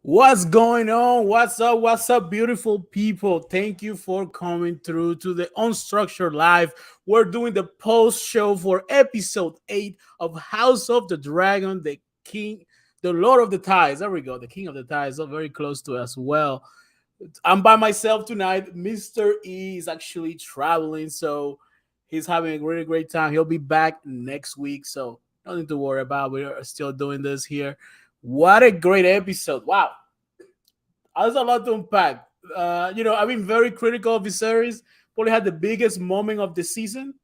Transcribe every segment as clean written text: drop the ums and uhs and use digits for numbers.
What's going on? What's up? What's up, beautiful people? Thank you for coming through to the Unstructured Live. We're doing the post show for episode 8 of House of the Dragon, the King, the Lord of the Ties. There we go. The King of the Ties. So very close to as well. I'm by myself tonight. Mr. E is actually traveling, so he's having a really great time. He'll be back next week, so nothing to worry about. We are still doing this here. What a great episode! Wow, there's a lot to unpack. I've been very critical of the series. Probably had the biggest moment of the season.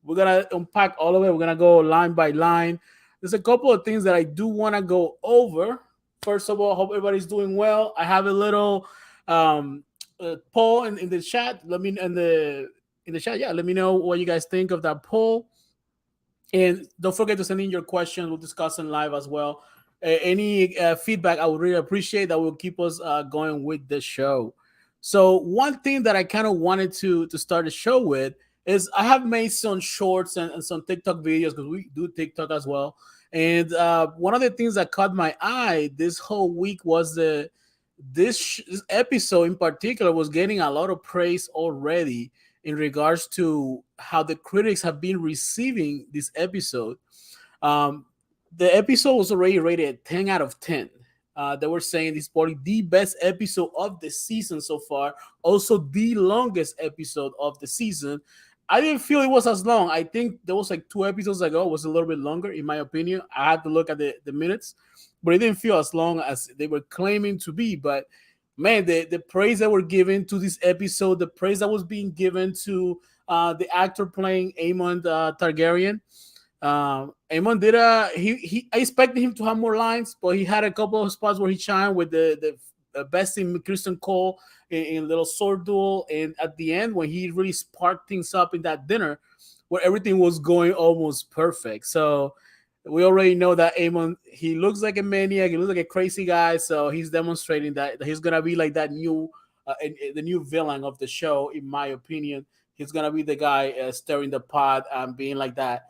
We're gonna unpack all of it. We're gonna go line by line. There's a couple of things that I do want to go over. First of all, hope everybody's doing well. I have a little um, poll in the chat. Let me in the chat. Yeah, let me know what you guys think of that poll. And don't forget to send in your questions. We'll discuss in live as well. Any feedback, I would really appreciate. That will keep us going with the show. So one thing that I kind of wanted to start the show with is I have made some shorts and some TikTok videos because we do TikTok as well. And one of the things that caught my eye this whole week was this episode in particular was getting a lot of praise already in regards to how the critics have been receiving this episode. Um, the episode was already rated 10 out of 10. They were saying this is probably the best episode of the season so far, also the longest episode of the season. I didn't feel it was as long. I think there was like 2 episodes ago it was a little bit longer, in my opinion. I had to look at the minutes, but it didn't feel as long as they were claiming to be. But man, the praise that were given to this episode, the praise that was being given to the actor playing Aemon Targaryen. Aemon did he I expected him to have more lines, but he had a couple of spots where he shined with the best in Kristen Cole in little sword duel, and at the end when he really sparked things up in that dinner, where everything was going almost perfect. So we already know that Aemon, he looks like a maniac, he looks like a crazy guy, so he's demonstrating that he's gonna be like that new the new villain of the show, in my opinion. He's gonna be the guy stirring the pot and being like that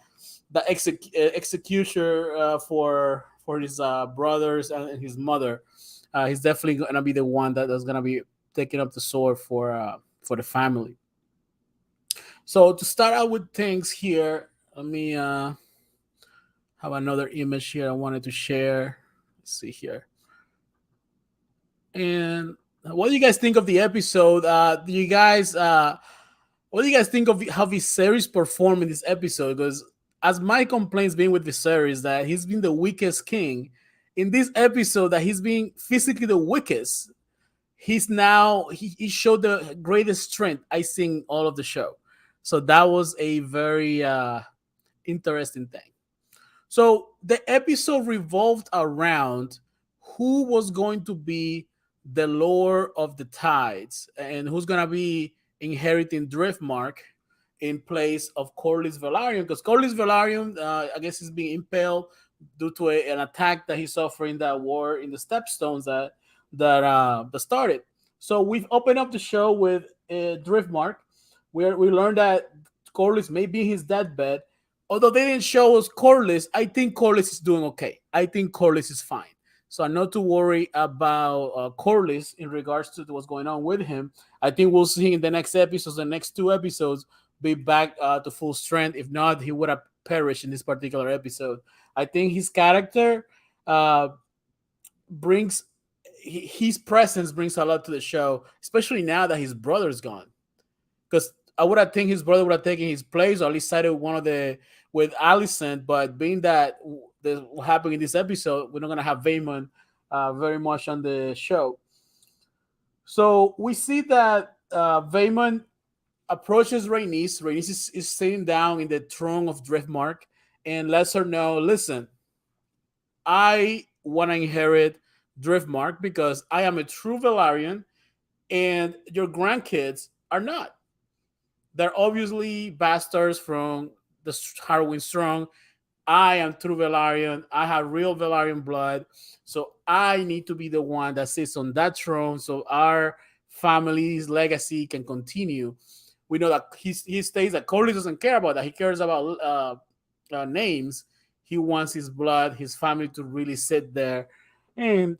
the executioner for his brothers and his mother. He's definitely gonna be the one that's gonna be taking up the sword for the family. So to start out with things here, let me have another image here I wanted to share. Let's see here. And what do you guys think of the episode? Do you guys what do you guys think of how Viserys performed in this episode? Because as my complaints been with Viserys that he's been the weakest king, in this episode that he's being physically the weakest, he showed the greatest strength I seen all of the show. So that was a very interesting thing. So the episode revolved around who was going to be the Lord of the Tides and who's going to be inheriting Driftmark in place of Corlys Velaryon, because Corlys Velaryon, I guess, is being impaled due to an attack that he suffered in that war in the Stepstones that started. So we've opened up the show with Driftmark, where we learned that Corlys may be in his deathbed. Although they didn't show us Corlys, I think Corlys is doing okay. I think Corlys is fine. So I'm not to worry about Corlys in regards to what's going on with him. I think we'll see in the next episodes, the next 2 episodes, be back to full strength. If not, he would have perished in this particular episode. I think his character uh, brings his presence brings a lot to the show, especially now that his brother's gone. Because I would have think his brother would have taken his place, or at least sided one of the with Allison. But being that what happened in this episode, we're not gonna have Vaemon very much on the show. So we see that Vaemon approaches Rhaenys. Rhaenys is sitting down in the throne of Driftmark and lets her know, listen, I want to inherit Driftmark because I am a true Velaryon and your grandkids are not. They're obviously bastards from the Harrowing Strong. I am true Velaryon. I have real Velaryon blood. So I need to be the one that sits on that throne so our family's legacy can continue. We know that he states that Corlys doesn't care about that. He cares about names. He wants his blood, his family to really sit there. And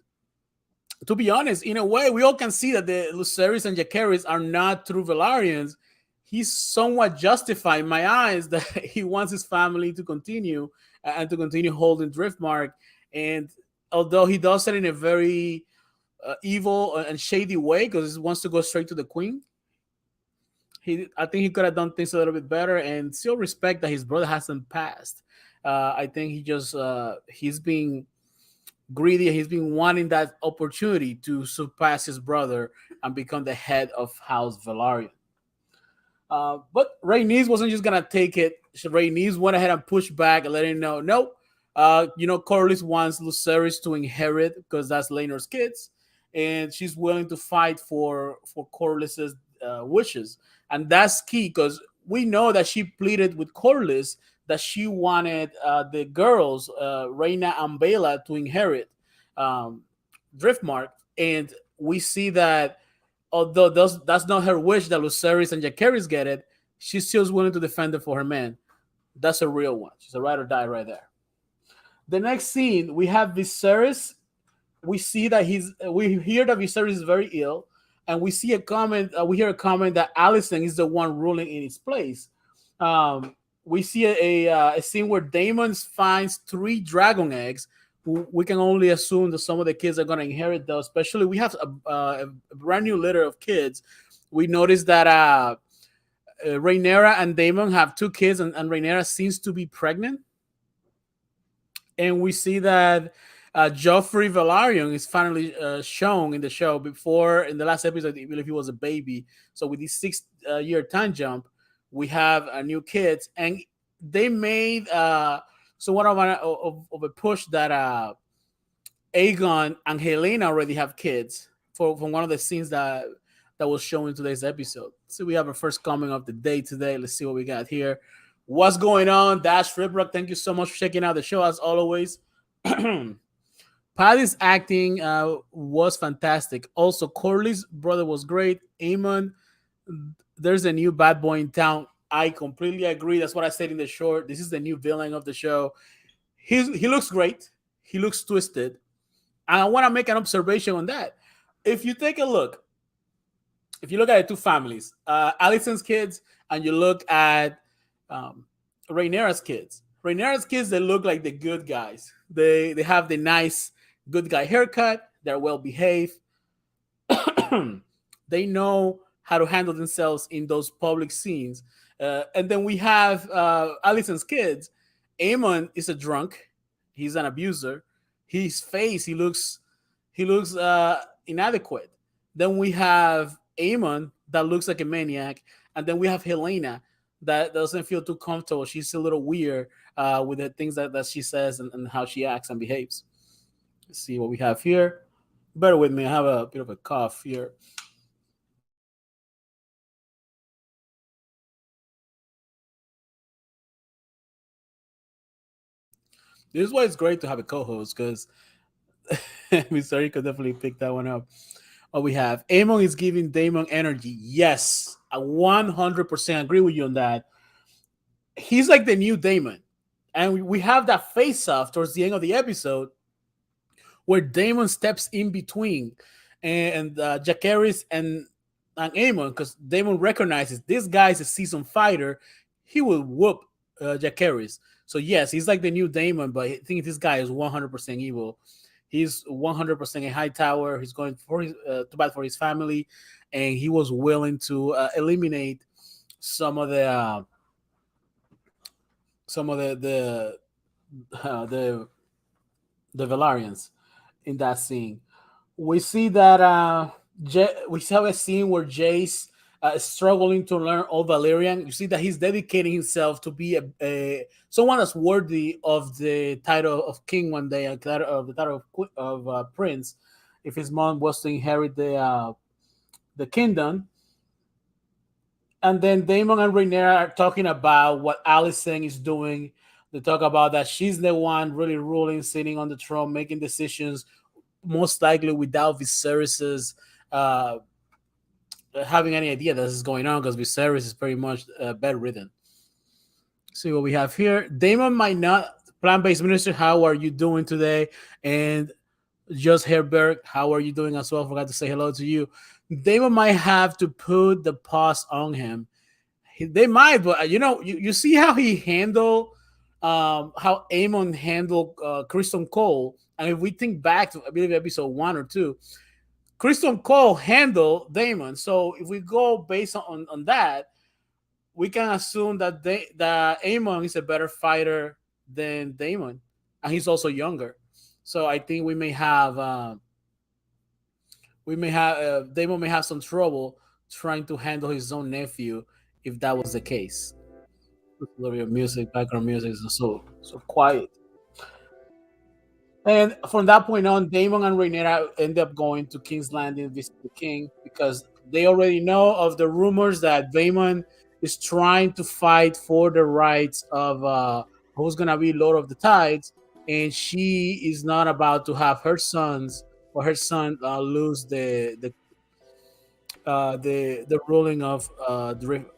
to be honest, in a way, we all can see that the Lucerys and Jacaerys are not true Valarians. He's somewhat justified in my eyes that he wants his family to continue and to continue holding Driftmark. And although he does it in a very evil and shady way because he wants to go straight to the queen, I think he could have done things a little bit better and still respect that his brother hasn't passed. I think he's being greedy. He's been wanting that opportunity to surpass his brother and become the head of House Velaryon. But Rhaenys wasn't just gonna take it. Rhaenys went ahead and pushed back and let him know, no. Corlys wants Lucerys to inherit because that's Laenor's kids, and she's willing to fight for Corlys's wishes, and that's key because we know that she pleaded with Corlys that she wanted the girls, Rhaena and Baela, to inherit um, Driftmark, and we see that although that's not her wish that Lucerys and Jacaerys get it, she's still willing to defend it for her man. That's a real one. She's a ride or die right there. The next scene, we have Viserys. We see that we hear that Viserys is very ill, and we see a comment. We hear a comment that Alicent is the one ruling in its place. We see a scene where Daemon finds 3 dragon eggs. We can only assume that some of the kids are going to inherit those. Especially, we have a brand new litter of kids. We noticed that Rhaenyra and Daemon have 2 kids, and Rhaenyra seems to be pregnant. And we see that Joffrey Velaryon is finally shown in the show. Before, in the last episode, I believe he was a baby. So with this 6-year time jump, we have new kids, and they made somewhat of a push that Aegon and Helena already have kids from one of the scenes that was shown in today's episode. So we have our first comment of the day today. Let's see what we got here. What's going on, Dash Ribrock? Thank you so much for checking out the show as always. Paddy's acting was fantastic. Also, Corley's brother was great. Aemon, there's a new bad boy in town. I completely agree. That's what I said in the short. This is the new villain of the show. He looks great. He looks twisted. And I want to make an observation on that. If you take a look, if you look at the 2 families, Alicent's kids, and you look at Rhaenyra's kids. Rhaenyra's kids, they look like the good guys. They have the nice good guy haircut. They're well behaved. They know how to handle themselves in those public scenes. And then we have Alicent's kids. Aemon is a drunk. He's an abuser. His face, he looks inadequate. Then we have Aemon that looks like a maniac, and then we have Helena that doesn't feel too comfortable. She's a little weird with the things that she says and how she acts and behaves. Let's see what we have here. Bear with me. I have a bit of a cough here. This is why it's great to have a co-host because Missouri could definitely pick that one up. Oh, we have Aemon is giving Daemon energy. Yes, I 100% agree with you on that. He's like the new Daemon. And we have that face off towards the end of the episode where Daemon steps in between and Jacaerys and Aemon, because Daemon recognizes this guy is a seasoned fighter. He will whoop Jacaerys. So yes, he's like the new Daemon, but I think this guy is 100% evil. He's 100% a high tower. He's going for to bat for his family, and he was willing to eliminate some of the the Velaryon in that scene. We see that we have a scene where Jace is struggling to learn all Valyrian. You see that he's dedicating himself to be a someone that's worthy of the title of king one day, and the title of prince, if his mom was to inherit the kingdom. And then Daemon and Rhaenyra are talking about what Alicent is doing. They talk about that she's the one really ruling, sitting on the throne, making decisions, most likely without Viserys's having any idea that this is going on, because Viserys is pretty much bedridden. See what we have here. Daemon might not. Plant-based minister, how are you doing today? And Just Herberg, how are you doing as well? Forgot to say hello to you. They might have to put the pause on him. They might, but you see how he handled, how Amon handled Kristen Cole. And if we think back to, I believe, episode 1 or 2, Kristen Cole handled Damon. So if we go based on that, we can assume that Amon is a better fighter than Damon, and he's also younger. So I think Damon may have some trouble trying to handle his own nephew if that was the case. A little bit of music, background music is so quiet. And from that point on, Damon and Rhaenyra end up going to King's Landing to visit the king because they already know of the rumors that Damon is trying to fight for the rights of who's gonna be Lord of the Tides, and she is not about to have her sons or her son lose the ruling of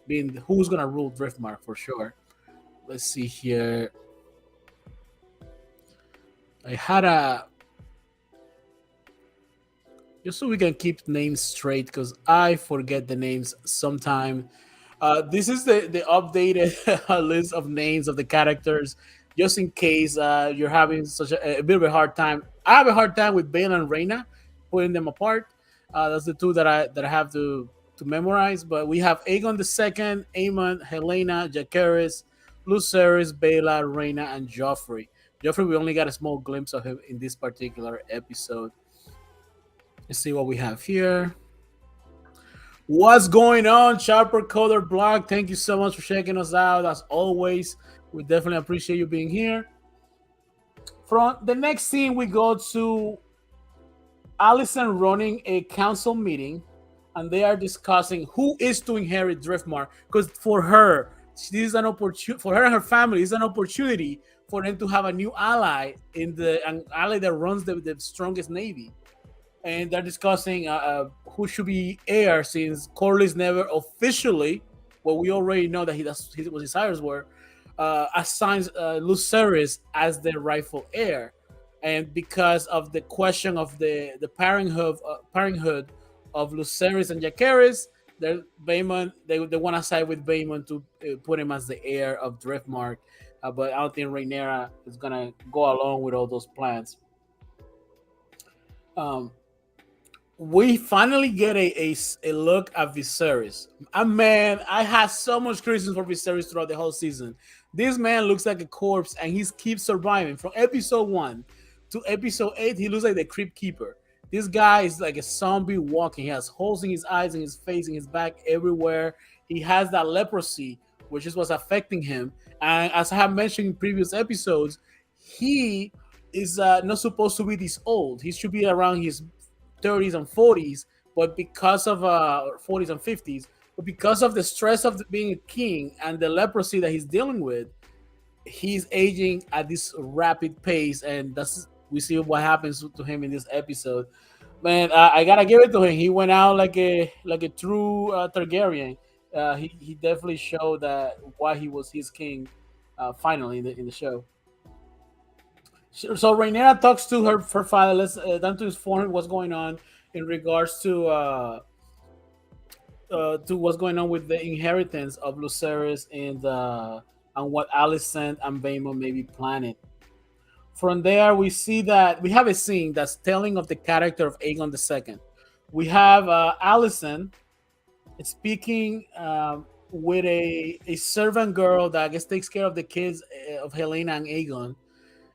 being who's gonna rule Driftmark for sure. Let's see here. I had a just so we can keep names straight because I forget the names sometime. This is the updated list of names of the characters, just in case you're having such a bit of a hard time. I have a hard time with Bale and Reina, putting them apart. That's the two that I have to memorize. But we have Aegon the Second, Aemon, Helena, Jacaerys, Lucerys, Bela, Reina, and Joffrey. Joffrey, we only got a small glimpse of him in this particular episode. Let's see what we have here. What's going on, Sharper Coder Blog? Thank you so much for checking us out. As always, we definitely appreciate you being here. From the next scene, we go to Allison running a council meeting, and they are discussing who is to inherit Driftmark. Because for her, this is an opportunity for her and her family. It's an opportunity for them to have a new ally an ally that runs the strongest navy. And they're discussing who should be heir since Corlys never officially, well, we already know that what his desires were, assigns Lucerys as the rightful heir, and because of the question of the parenthood of Lucerys and Jacaerys, they want to side with Baemon to put him as the heir of Driftmark, but I don't think Rhaenyra is gonna go along with all those plans. Um, we finally get a look at Viserys. Man, I had so much criticism for Viserys throughout the whole season. This man looks like a corpse, and he keeps surviving. From episode 1 to episode 8, he looks like the Crypt Keeper. This guy is like a zombie walking. He has holes in his eyes, in his face, in his back, everywhere. He has that leprosy, which is what's affecting him. And as I have mentioned in previous episodes, he is not supposed to be this old. He should be around his 30s and 40s, but because of 40s and 50s, but because of the stress of being a king and the leprosy that he's dealing with, he's aging at this rapid pace, and that's we see what happens to him in this episode. Man, I gotta give it to him. He went out like a true Targaryen. He definitely showed that why he was his king. Finally in the show. So Rhaenyra talks to her father. Let's down to inform him what's going on in regards to what's going on with the inheritance of Lucerys and what Alicent and Vaemon may be planning. From there, we see that we have a scene that's telling of the character of Aegon II. We have Alicent speaking with a servant girl that I guess takes care of the kids of Helena and Aegon,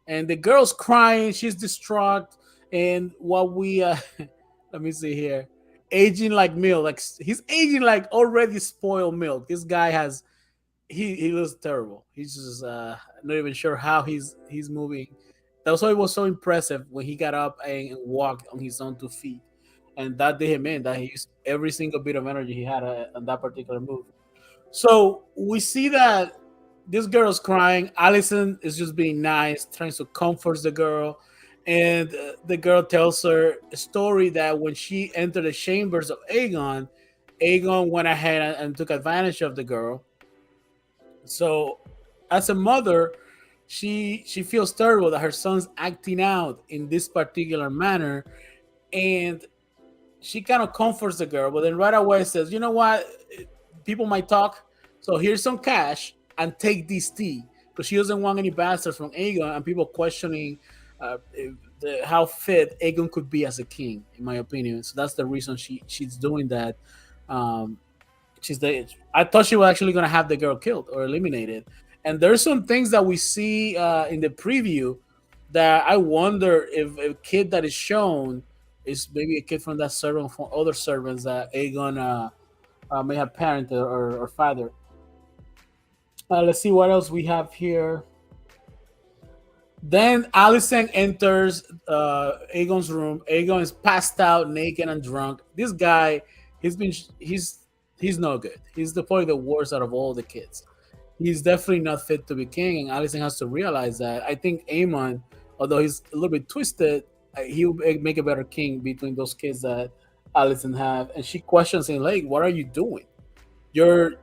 and the girl's crying. She's distraught, and what we let me see here, aging like milk. Like he's aging like already spoiled milk. This guy has he looks terrible. He's just not even sure how he's moving. That's why it was so impressive when he got up and walked on his own 2 feet, and that did him in. That he used every single bit of energy he had on that particular move. So we see that this girl's crying. Allison is just being nice, trying to comfort the girl. And the girl tells her a story that when she entered the chambers of Aegon, Aegon went ahead and took advantage of the girl. So, as a mother, she feels terrible that her son's acting out in this particular manner, and she kind of comforts the girl, but then right away says, "You know what? People might talk, so here's some cash and take this tea," because she doesn't want any bastards from Aegon and people questioning how fit Aegon could be as a king, in my opinion. So that's the reason she's doing that. Um, I thought she was actually gonna have the girl killed or eliminated. And there's some things that we see in the preview that I wonder if a kid that is shown is maybe a kid from that servant from other servants that Aegon may have parented or father. Let's see what else we have here. Then Alicent enters Aegon's room. Aegon is passed out, naked and drunk. This guy, he's been he's no good. He's probably the worst out of all the kids. He's definitely not fit to be king, and Alicent has to realize that. I think Aemon, although he's a little bit twisted, he'll make a better king between those kids that Alicent have. And she questions him like, "What are you doing? You're,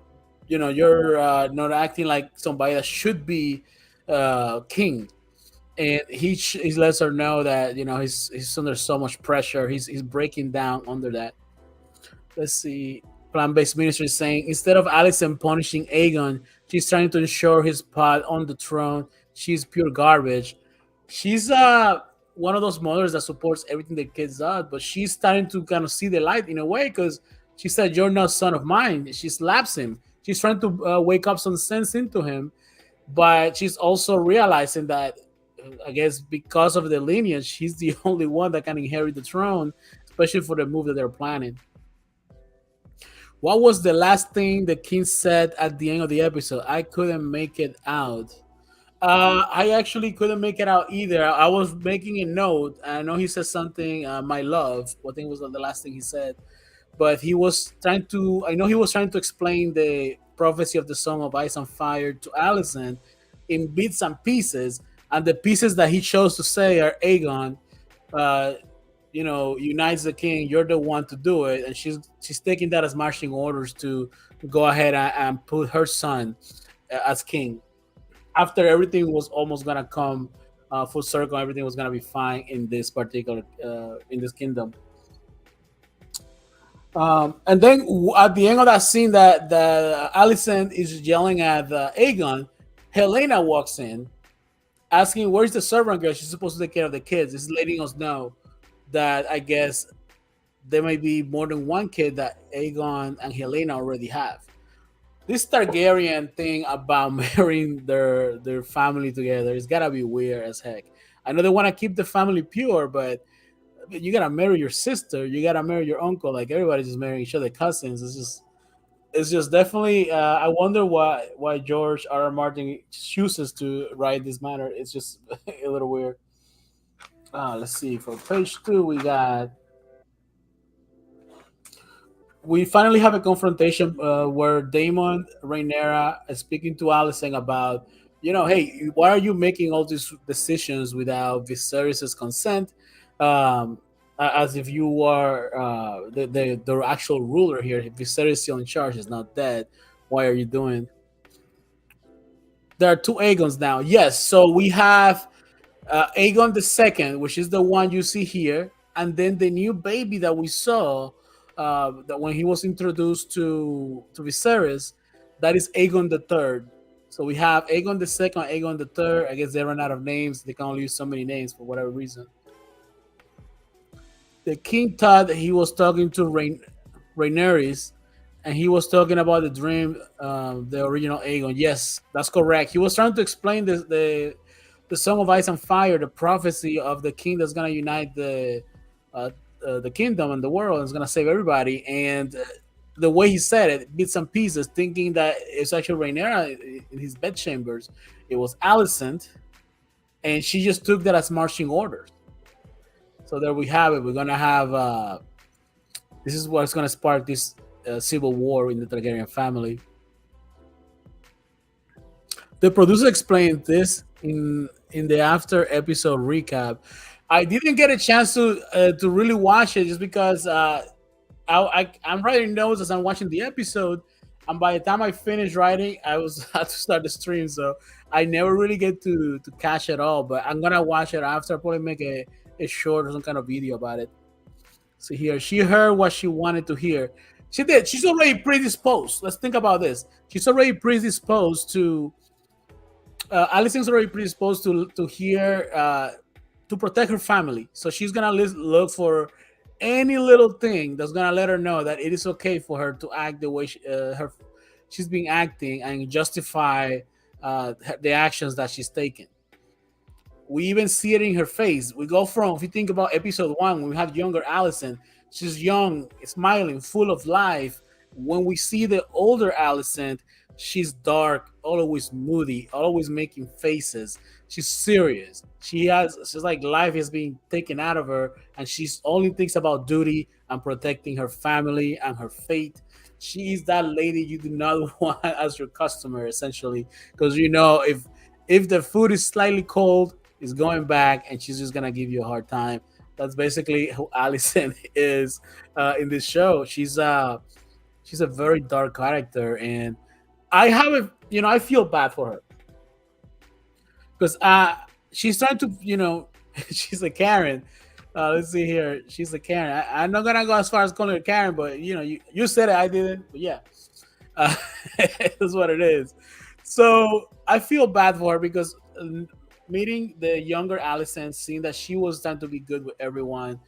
you're not acting like somebody that should be king." And he lets her know that he's under so much pressure. He's breaking down under that. Let's see. Plant-based ministry is saying instead of Alicent punishing Aegon, she's trying to ensure his spot on the throne. She's pure garbage. She's one of those mothers that supports everything the kids does, but she's starting to kind of see the light in a way because she said, "You're not son of mine." She slaps him. She's trying to wake up some sense into him, but she's also realizing that I guess because of the lineage, she's the only one that can inherit the throne, especially for the move that they're planning. What was the last thing the king said at the end of the episode? I couldn't make it out. I actually couldn't make it out either. I was making a note. I know he said something, "my love." I think was the last thing he said. But he was trying to. I know he was trying to explain the prophecy of the Song of Ice and Fire to Alicent in bits and pieces, and the pieces that he chose to say are Aegon. Uh, unites the king. You're the one to do it, and she's taking that as marching orders to go ahead and put her son as king. After everything was almost gonna come full circle, everything was gonna be fine in this particular in this kingdom. And then at the end of that scene, that the Alicent is yelling at Aegon, Helena walks in, asking, "Where's the servant girl? She's supposed to take care of the kids." This is letting us know that I guess there may be more than one kid that Aegon and Helena already have. This Targaryen thing about marrying their family together is gotta be weird as heck. I know they want to keep the family pure, but you gotta marry your sister, you gotta marry your uncle. Like everybody's just marrying each other cousins. It's just definitely. I wonder why George R. R. Martin chooses to write this matter. It's just a little weird. Let's see. For page 2, we finally have a confrontation where Damon Rhaenyra is speaking to Alicent about, hey, why are you making all these decisions without Viserys' consent? As if you are the actual ruler here. If Viserys is still in charge, is not dead. Why are you doing? There are two Aegons now. Yes, so we have Aegon the second, which is the one you see here, and then the new baby that we saw that when he was introduced to Viserys, that is Aegon the third. So we have Aegon the second, Aegon the third. I guess they ran out of names. They can only use so many names for whatever reason. The king thought that he was talking to Rhaenyra, and he was talking about the dream, the original Aegon. Yes, that's correct. He was trying to explain the Song of Ice and Fire, the prophecy of the king that's gonna unite uh, the kingdom and the world and is gonna save everybody. And the way he said it, bits and pieces, thinking that it's actually Rhaenyra in his bedchambers. It was Alicent, and she just took that as marching orders. So there we have it. We're gonna have this is what's gonna spark this civil war in the Targaryen family. The producer explained this in the after episode recap. I didn't get a chance to really watch it just because I'm writing notes as I'm watching the episode, and by the time I finished writing, I was had to start the stream, so I never really get to catch it all, but I'm gonna watch it after. Probably make a short or some kind of video about it. So here, she heard what she wanted to hear. She did. She's already predisposed. Let's think about this. She's already predisposed to. Allison's already predisposed to hear to protect her family. So she's gonna look for any little thing that's gonna let her know that it is okay for her to act the way she's been acting and justify the actions that she's taken. We even see it in her face. We go from, if you think about episode one, when we have younger Allison, she's young, smiling, full of life. When we see the older Allison, she's dark, always moody, always making faces. She's serious. She's like life is being taken out of her, and she's only thinks about duty and protecting her family and her fate. She is that lady you do not want as your customer, essentially, because if the food is slightly cold, it's going back, and she's just gonna give you a hard time. That's basically who Allison is in this show. She's a very dark character, and I have a I feel bad for her because she's trying to she's a Karen. Let's see here. She's a Karen. I'm not gonna go as far as calling her Karen, but you said it, I didn't. But yeah, uh, that's what it is. So I feel bad for her because meeting the younger Allison, seeing that she was trying to be good with everyone,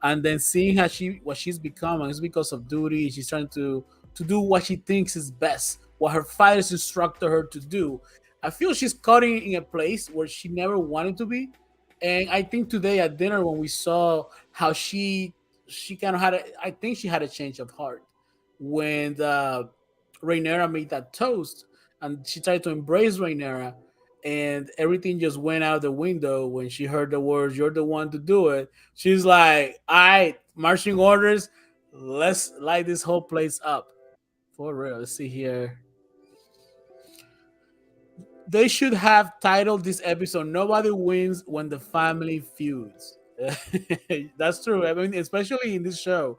and then seeing how what she's becoming is because of duty. She's trying to do what she thinks is best, what her father's instructed her to do. I feel she's cutting in a place where she never wanted to be, and I think today at dinner when we saw how she kind of I think she had a change of heart when Rhaenyra made that toast, and she tried to embrace Rhaenyra, and everything just went out the window when she heard the words, "You're the one to do it." She's like, "All right, marching orders. Let's light this whole place up for real." Let's see here. They should have titled this episode "Nobody Wins When the Family Feuds." That's true. I mean, especially in this show,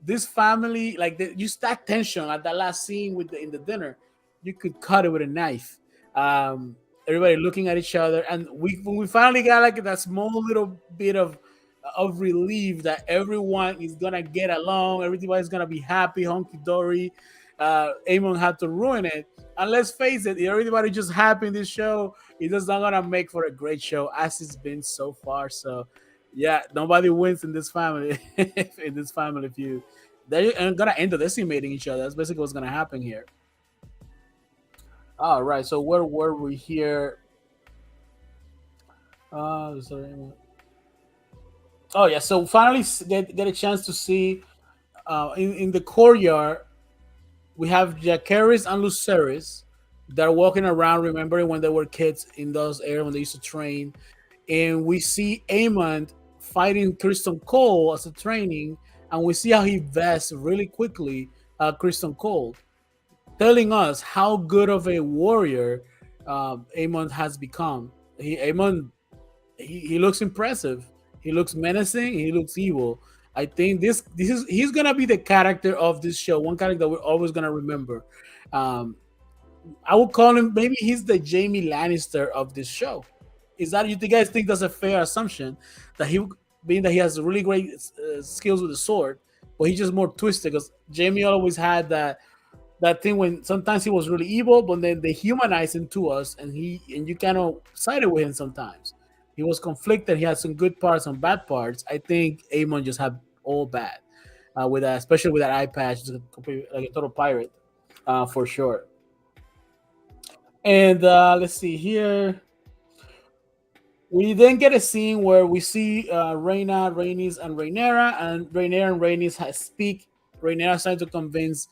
this family, like just that tension at that last scene in the dinner, you could cut it with a knife. Everybody looking at each other, and when we finally got like that small little bit of relief that everyone is gonna get along, everybody's gonna be happy, honky dory. Amon had to ruin it, and let's face it, if everybody just happy in this show, it's just not gonna make for a great show as it's been so far. So yeah, nobody wins in this family in this family feud. They're gonna end up decimating each other. That's basically what's gonna happen here. All right, so where were we here? Sorry. Oh yeah, so finally get a chance to see in the courtyard we have Jacaerys and Lucerys. They're walking around, remembering when they were kids in those areas when they used to train, and we see Aemond fighting Kristen Cole as a training, and we see how he vests really quickly Kristen Cole, telling us how good of a warrior Aemond has become. Aemond, he looks impressive. He looks menacing. He looks evil. I think this is he's gonna be the character of this show. One character that we're always gonna remember. Um, I would call him, maybe he's the Jamie Lannister of this show. Is that, you guys think that's a fair assumption that being that he has really great skills with the sword, but he's just more twisted because Jamie always had that thing when sometimes he was really evil, but then they humanized him to us, and you kind of sided with him sometimes. He was conflicted. He had some good parts, some bad parts. I think Amon just had all bad with that, especially with that eye patch, just like a total pirate for sure. And let's see here. We then get a scene where we see Rhaena, Rhaenys, and Rhaenyra and Rhaenys speak. Rhaenyra trying to convince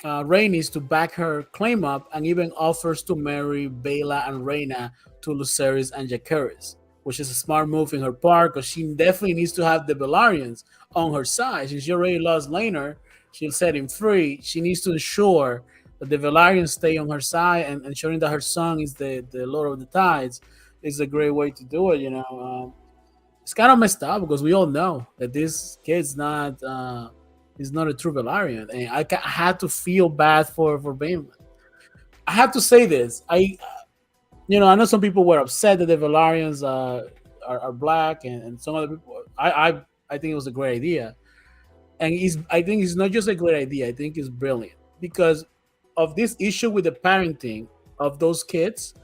Rhaenys to back her claim up, and even offers to marry Baela and Rhaena to Lucerys and Jacaerys, which is a smart move in her part because she definitely needs to have the Velaryon on her side. Since she already lost Laenor, she'll set him free. She needs to ensure that the Velaryon stay on her side, and ensuring that her son is the Lord of the Tides is a great way to do it. It's kind of messed up because we all know that this kid's not is not a true Velaryon, and I had to feel bad for Bane. I have to say this. I know some people were upset that the Valarians are black, and some other people. I think it was a great idea, and I think it's not just a great idea. I think it's brilliant because of this issue with the parenting of those kids.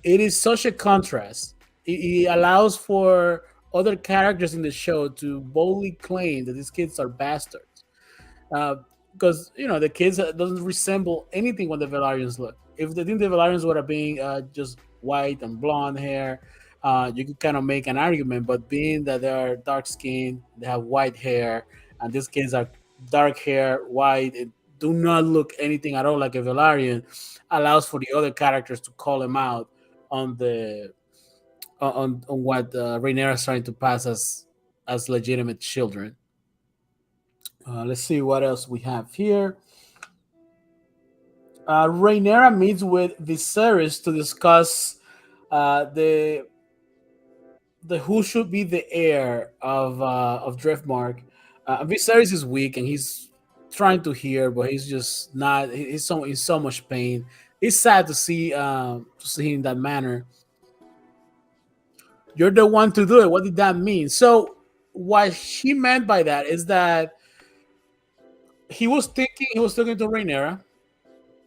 It is such a contrast. It allows for other characters in the show to boldly claim that these kids are bastards, uh, because the kids doesn't resemble anything what the Valarians look. If they think the Valarians were being just white and blonde hair, you could kind of make an argument. But being that they are dark skinned, they have white hair, and these kids are dark hair, white, and do not look anything at all like a Valarian, allows for the other characters to call him out on the on what Rhaenyra is trying to pass as legitimate children. Let's see what else we have here. Rhaenyra meets with Viserys to discuss the who should be the heir of Driftmark. Viserys is weak and he's trying to hear, but he's just not. He's so much pain. It's sad to see him in that manner. You're the one to do it. What did that mean? So what he meant by that is that he was talking to Rhaenyra,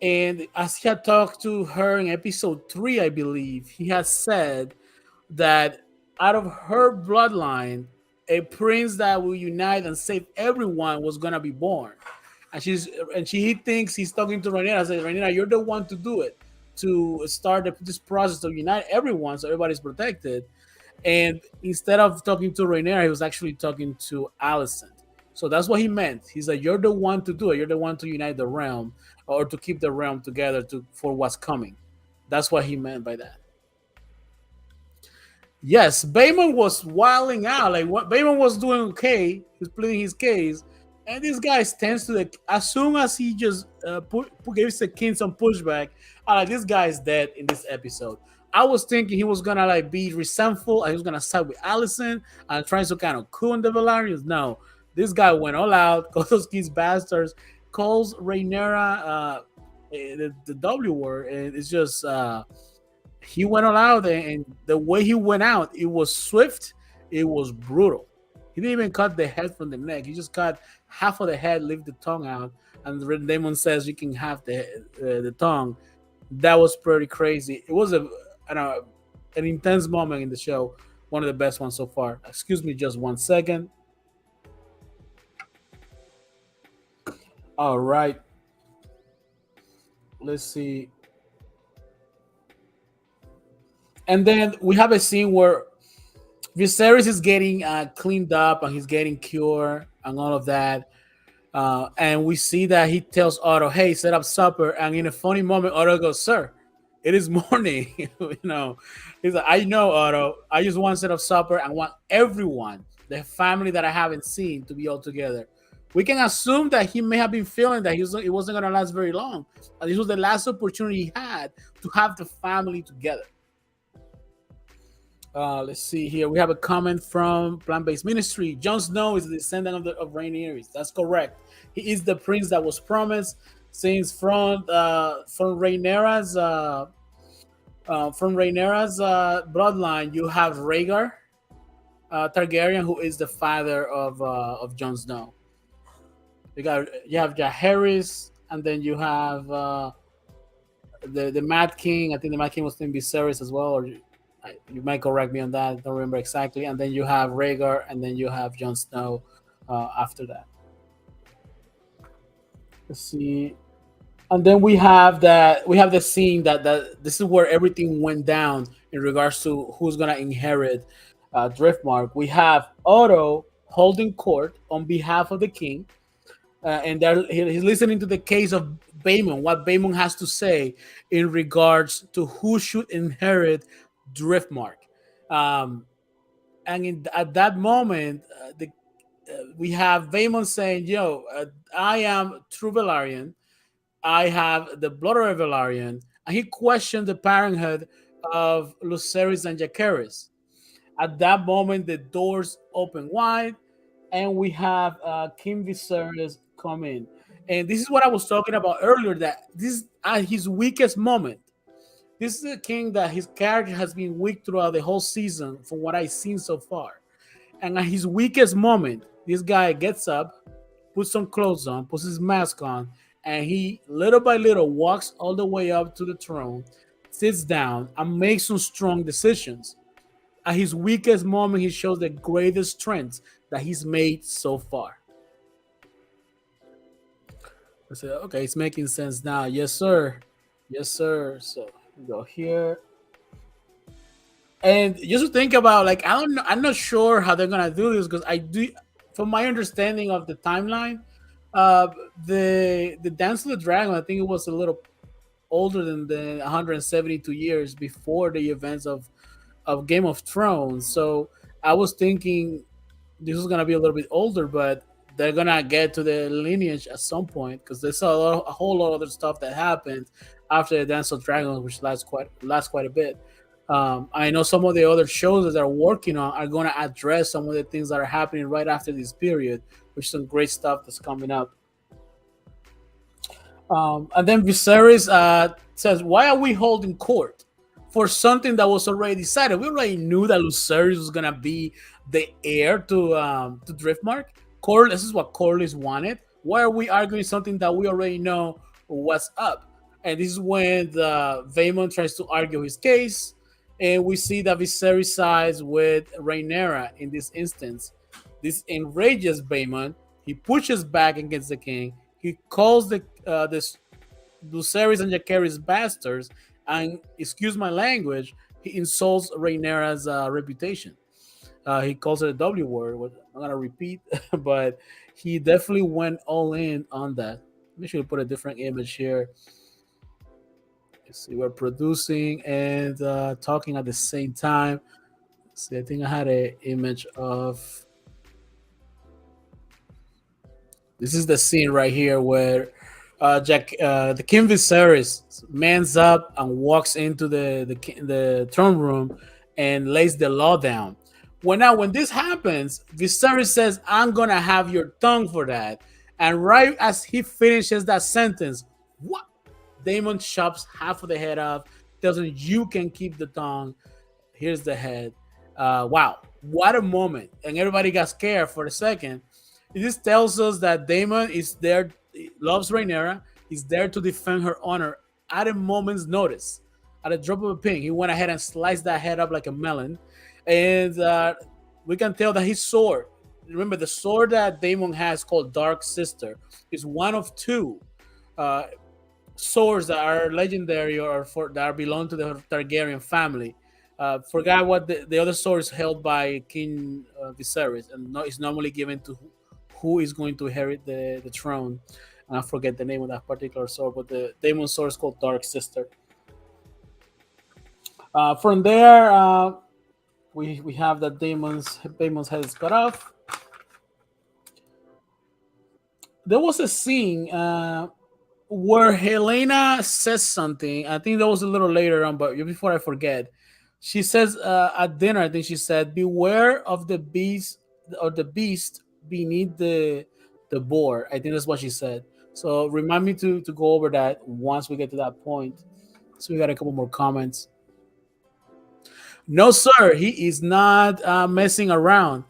and as he had talked to her in episode 3, I believe, he has said that out of her bloodline, a prince that will unite and save everyone was gonna be born. And he thinks he's talking to Rhaenyra. Says, Rhaenyra, you're the one to do it, to start this process to unite everyone so everybody's protected. And instead of talking to Rhaenyra, he was actually talking to Alicent. So that's what he meant. He's like, you're the one to do it. You're the one to unite the realm or to keep the realm together for what's coming. That's what he meant by that. Yes, Bayman was wilding out. Like what Bayman was doing okay. He was pleading his case. And this guy stands to the as soon as he just gives the king some pushback, this guy is dead in this episode. I was thinking he was gonna like be resentful and he was gonna side with Allison and trying to kind of cool the Valarians. No, this guy went all out, calls those kids bastards, calls Rhaenyra the W word, and it's just he went all out, and the way he went out, it was swift, it was brutal. He didn't even cut the head from the neck. He just cut half of the head, leave the tongue out, and the Damon says you can have the tongue. That was pretty crazy. It was an intense moment in the show. One of the best ones so far. Excuse me, just 1 second. All right. Let's see. And then we have a scene where Viserys is getting cleaned up and he's getting cured and all of that. And we see that he tells Otto, "Hey, set up supper." And in a funny moment, Otto goes, "Sir, it is morning." He's like, "I know, Otto. I just want to set up supper. I want everyone, the family that I haven't seen, to be all together." We can assume that he may have been feeling that it wasn't going to last very long. And this was the last opportunity he had to have the family together. Let's see here. We have a comment from Plant Based Ministry. Jon Snow is the descendant of Rhaenyra. That's correct. He is the prince that was promised. Since from Rhaenyra's bloodline, you have Rhaegar Targaryen, who is the father of Jon Snow. You have Jaehaerys, and then you have the Mad King. I think the Mad King was named Viserys as well, or you might correct me on that. I don't remember exactly. And then you have Rhaegar, and then you have Jon Snow after that. Let's see. And then we have the scene that this is where everything went down in regards to who's gonna inherit Driftmark. We have Otto holding court on behalf of the king, and he's listening to the case of Baemon, what Baemon has to say in regards to who should inherit Driftmark. Um, and at that moment, we have Baemon saying, "Yo, I am true Velaryon. I have the blood of a Velaryon," and he questioned the parenthood of Lucerys and Jacaerys. At that moment, the doors open wide, and we have King Viserys come in. And this is what I was talking about earlier. That this is at his weakest moment. This is a king that his character has been weak throughout the whole season, from what I've seen so far. And at his weakest moment, this guy gets up, puts some clothes on, puts his mask on, and he little by little walks all the way up to the throne, sits down, and makes some strong decisions. At his weakest moment, he shows the greatest strength that he's made so far. I said, okay, it's making sense now. Yes, sir. Yes, sir. So we go here. And just to think about, like, I don't know, I'm not sure how they're gonna do this because I do, from my understanding of the timeline, uh, the Dance of the Dragon, I think it was a little older than the 172 years before the events of Game of Thrones. So I was thinking this was gonna be a little bit older, but they're gonna get to the lineage at some point because there's a whole lot of other stuff that happened after the Dance of Dragons, which lasts quite a bit. I know some of the other shows that they're working on are going to address some of the things that are happening right after this period, which is some great stuff that's coming up. And then Viserys says, "Why are we holding court for something that was already decided? We already knew that Lucerys was gonna be the heir to Driftmark. This is what Corlys wanted. Why are we arguing something that we already know what's up?" And this is when the Vaemon tries to argue his case, and we see that Viserys sides with Rhaenyra in this instance. This enrages Vaemon. He pushes back against the king. He calls this Lucerys and Jacaerys bastards, and excuse my language, he insults Rhaenyra's reputation. He calls it a W word, which I'm gonna repeat, but he definitely went all in on that. Make sure to put a different image here. See, we're producing and talking at the same time. See, I think I had an image of. This is the scene right here where the King Viserys mans up and walks into the throne room and lays the law down. When this happens, Viserys says, "I'm gonna have your tongue for that." And right as he finishes that sentence, what? Daemon chops half of the head off, tells him, "You can keep the tongue. Here's the head." Wow, what a moment! And everybody got scared for a second. This tells us that Daemon is there, loves Rhaenyra. He's there to defend her honor at a moment's notice. At a drop of a pin, he went ahead and sliced that head up like a melon. And we can tell that his sword, remember the sword that Daemon has called Dark Sister, is one of two uh, swords that are legendary or that belong to the Targaryen family. Forgot what the other sword is held by King Viserys, and no, it's normally given to who is going to inherit the throne. And I forget the name of that particular sword, but the Daemon sword is called Dark Sister. From there, we have that Daemon's head is cut off. There was a scene where Helena says something. I think that was a little later on, but before I forget, she says at dinner, I think she said, "Beware of the beast or the beast beneath the board." I think that's what she said. So remind me to go over that once we get to that point. So we got a couple more comments. No, sir, he is not messing around.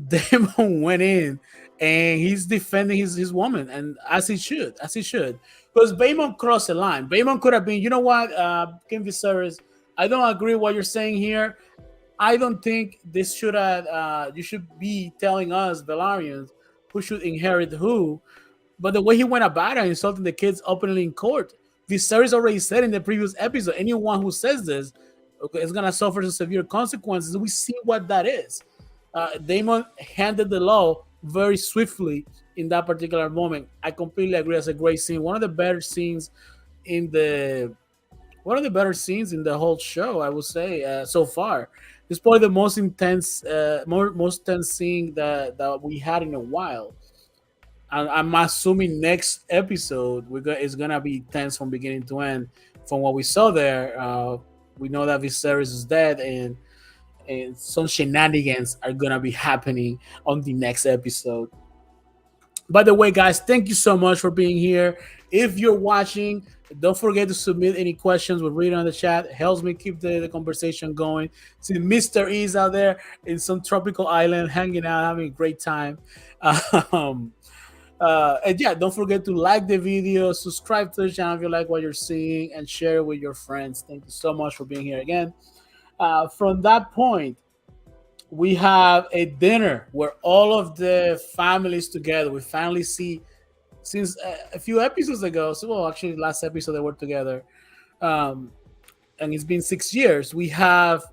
Damon went in and he's defending his woman, and as he should, because Baymon crossed the line. Baymon could have been, you know what, King Viserys, I don't agree with what you're saying here. I don't think this should have. You should be telling us Valarians who should inherit who. But the way he went about it, insulting the kids openly in court, Viserys already said in the previous episode, anyone who says this, okay, is gonna suffer some severe consequences. We see what that is. Damon handed the law very swiftly in that particular moment. I completely agree. It's a great scene. In the one of the better scenes in the whole show, I would say, so far. It's probably the most intense, most tense scene that we had in a while. I'm assuming next episode is gonna be tense from beginning to end. From what we saw there, we know that Viserys is dead, and some shenanigans are gonna be happening on the next episode. By the way, guys, thank you so much for being here. If you're watching, don't forget to submit any questions. We'll read it on the chat. Helps me keep the conversation going. See Mr. E's out there in some tropical island, hanging out, having a great time. Um, and yeah, don't forget to like the video, subscribe to the channel if you like what you're seeing, and share it with your friends. Thank you so much for being here again. From that point, we have a dinner where all of the families together. We finally see since a few episodes ago. So, well, actually, last episode they were together, um, and it's been 6 years. We have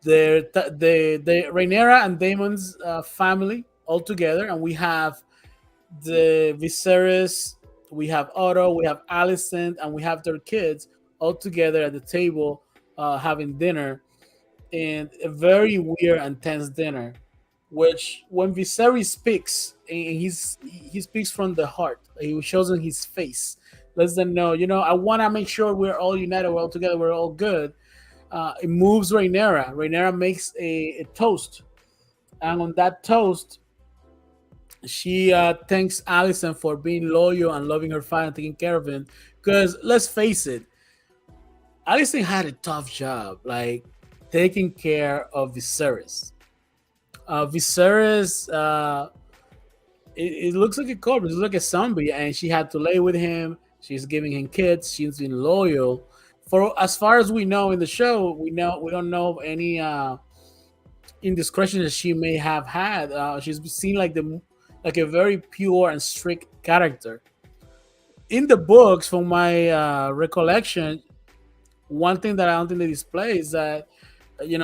the Rhaenyra and Damon's family all together, and we have the Viserys, we have Otto, we have Alicent, and we have their kids all together at the table having dinner, and a very weird and tense dinner. Which when Viserys speaks, and he speaks from the heart. He shows in his face, lets them know, I want to make sure we're all united, we're all together, we're all good. It moves Rhaenyra. Rhaenyra makes a toast, and on that toast, she thanks Allison for being loyal and loving her father and taking care of him. Because let's face it, Allison had a tough job, like taking care of Viserys. Viserys, it looks like a corpse, it looks like a zombie, and she had to lay with him. She's giving him kids. She's been loyal. For as far as we know in the show, we don't know of any indiscretion that she may have had. She's seen like a very pure and strict character. In the books, from my recollection, one thing that I don't think they display is that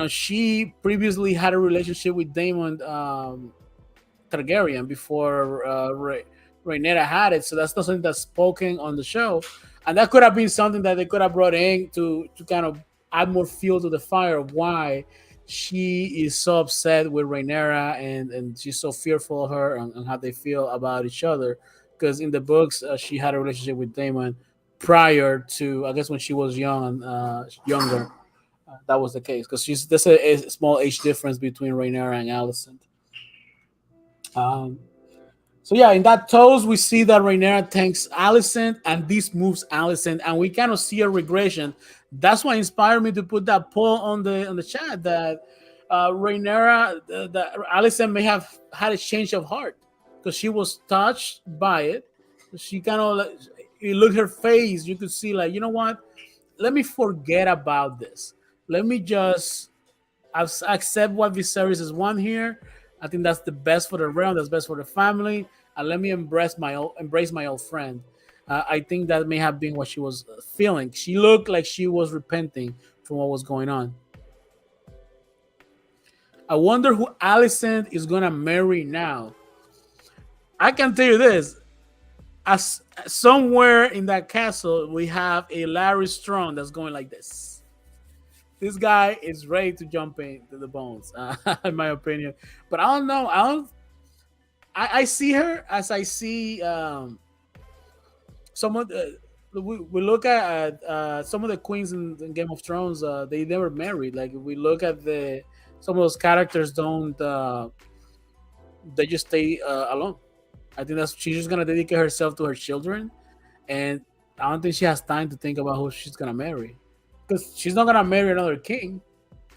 she previously had a relationship with Daemon Targaryen before Rhaenyra had it. So that's not something that's spoken on the show, and that could have been something that they could have brought in to kind of add more fuel to the fire of why she is so upset with Rhaenyra, and she's so fearful of her, and how they feel about each other. Because in the books, she had a relationship with Daemon prior to, I guess, when she was young and younger. That was the case, because there's a small age difference between Rhaenyra and Alicent. Um, so yeah, in that toast, we see that Rhaenyra thanks Alicent, and this moves Alicent, and we kind of see a regression. That's what inspired me to put that poll on the chat, that Rhaenyra, that Alicent may have had a change of heart because she was touched by it. She kind of, like, you look at her face, you could see, like, you know what? Let me forget about this. Let me just accept what Viserys has won here. I think that's the best for the realm. That's best for the family. And let me embrace my old friend. I think that may have been what she was feeling. She looked like she was repenting from what was going on. I wonder who Alicent is gonna marry now. I can tell you this: as somewhere in that castle, we have a Larry Strong that's going like this. This guy is ready to jump into the bones, in my opinion. But I don't know. I see her as I see some of the. We look at some of the queens in Game of Thrones. They never married. Like, we look at some of those characters don't. They just stay alone. I think that's she's just gonna dedicate herself to her children, and I don't think she has time to think about who she's gonna marry, because she's not gonna marry another king.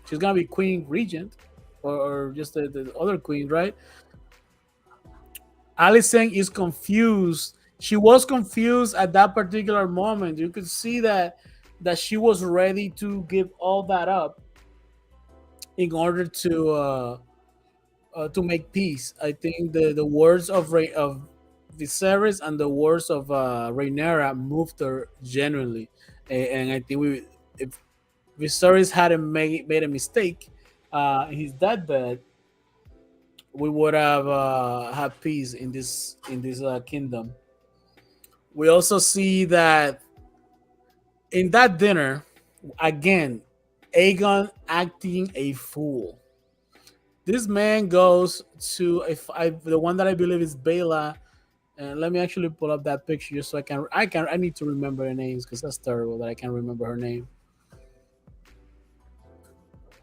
She's gonna be queen regent, or just the other queen, right? Alicent is confused. She was confused at that particular moment. You could see that she was ready to give all that up in order to make peace. I think the words of Viserys and the words of Rhaenyra moved her genuinely, and I think if Viserys hadn't made a mistake in his deathbed, we would have had peace in this kingdom. We also see that in that dinner, again, Aegon acting a fool. This man goes to the one that I believe is Bela, and let me actually pull up that picture just so I need to remember her names, because that's terrible that I can't remember her name.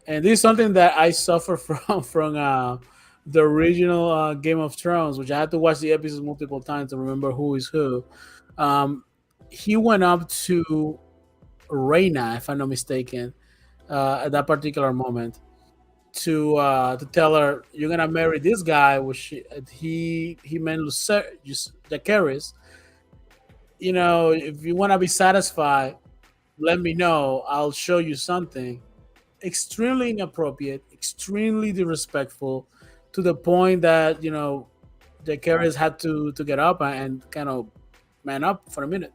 And this is something that I suffer from the original Game of Thrones, which I had to watch the episodes multiple times to remember who is who. Um, he went up to Reina, if I'm not mistaken, at that particular moment to tell her you're gonna marry this guy, which he meant just Jacaris. You know, if you wanna be satisfied, let me know. I'll show you something. Extremely inappropriate, extremely disrespectful, to the point that Jacaris had to get up and kind of man up for a minute.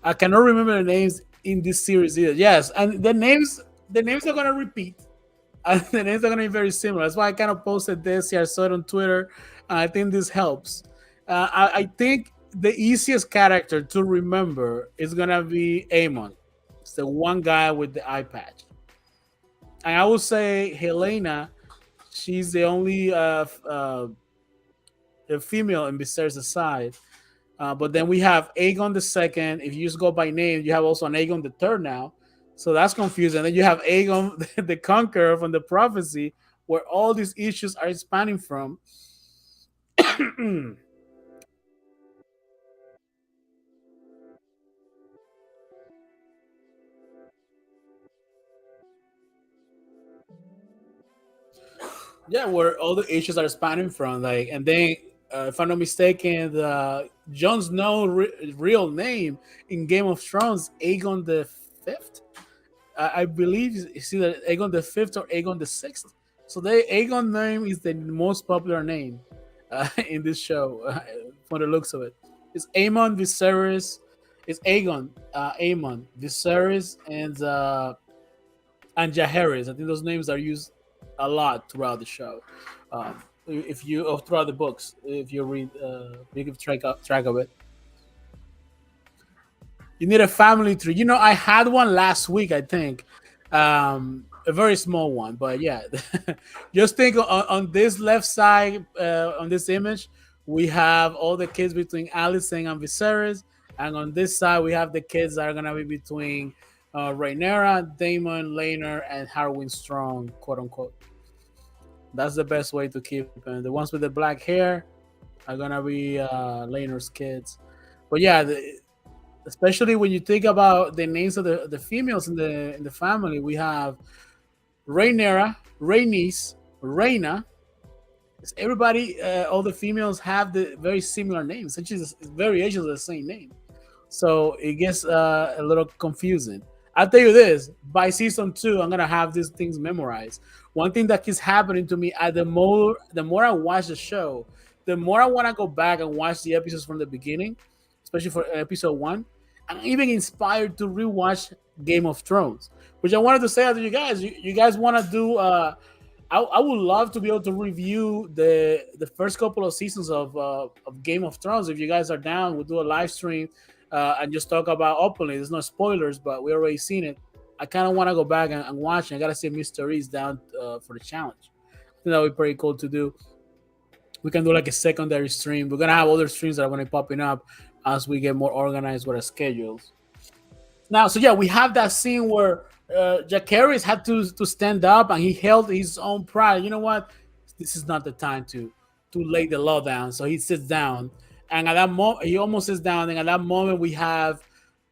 I cannot remember the names in this series either. Yes, and the names are gonna repeat. And the names are gonna be very similar. That's why I kind of posted this here. I saw it on Twitter, and I think this helps. I think the easiest character to remember is gonna be Amon. It's the one guy with the eye patch. And I would say Helena. She's the only female in Viserys' side. But then we have Aegon the second. If you just go by name, you have also an Aegon the third now. So that's confusing. Then you have Aegon the Conqueror from the prophecy, where all these issues are spanning from. Yeah, where all the issues are spanning from. Like, and then, if I'm not mistaken, Jon Snow real name in Game of Thrones, Aegon the Fifth. I believe it's either Aegon the Fifth or Aegon the Sixth. So the Aegon name is the most popular name in this show, from the looks of it. It's Aemon Viserys. It's Aegon, Aemon Viserys, and Jaehaerys. I think those names are used a lot throughout the show. If you throughout the books, if you read, you keep track of it. You need a family tree. I had one last week, I think. A very small one, but yeah. Just think on this left side, on this image, we have all the kids between Alicent and Viserys, and on this side, we have the kids that are gonna be between Rhaenyra, Daemon, Laenor, and Harwin Strong, quote unquote. That's the best way to keep them. The ones with the black hair are gonna be Laenor's kids. But yeah, especially when you think about the names of the females in the family, we have Rhaenyra, Rhaenys, Rhaena. Everybody, all the females have the very similar names, such as variations of the same name. So it gets a little confusing. I'll tell you this: by season two, I'm gonna have these things memorized. One thing that keeps happening to me, the more I watch the show, the more I want to go back and watch the episodes from the beginning, especially for episode one. I'm even inspired to rewatch Game of Thrones, which I wanted to say to you guys. You guys want to do? I would love to be able to review the first couple of seasons of Game of Thrones. If you guys are down, we'll do a live stream and just talk about openly. There's no spoilers, but we already seen it. I kind of want to go back and watch it. I gotta see Mr. Reese down for the challenge. I think that would be pretty cool to do. We can do like a secondary stream. We're gonna have other streams that are gonna be popping up as we get more organized with our schedules. Now, so yeah, we have that scene where Jack Harris had to stand up and he held his own pride. You know what? This is not the time to lay the law down. So he sits down, and at that moment, he almost sits down. And at that moment, we have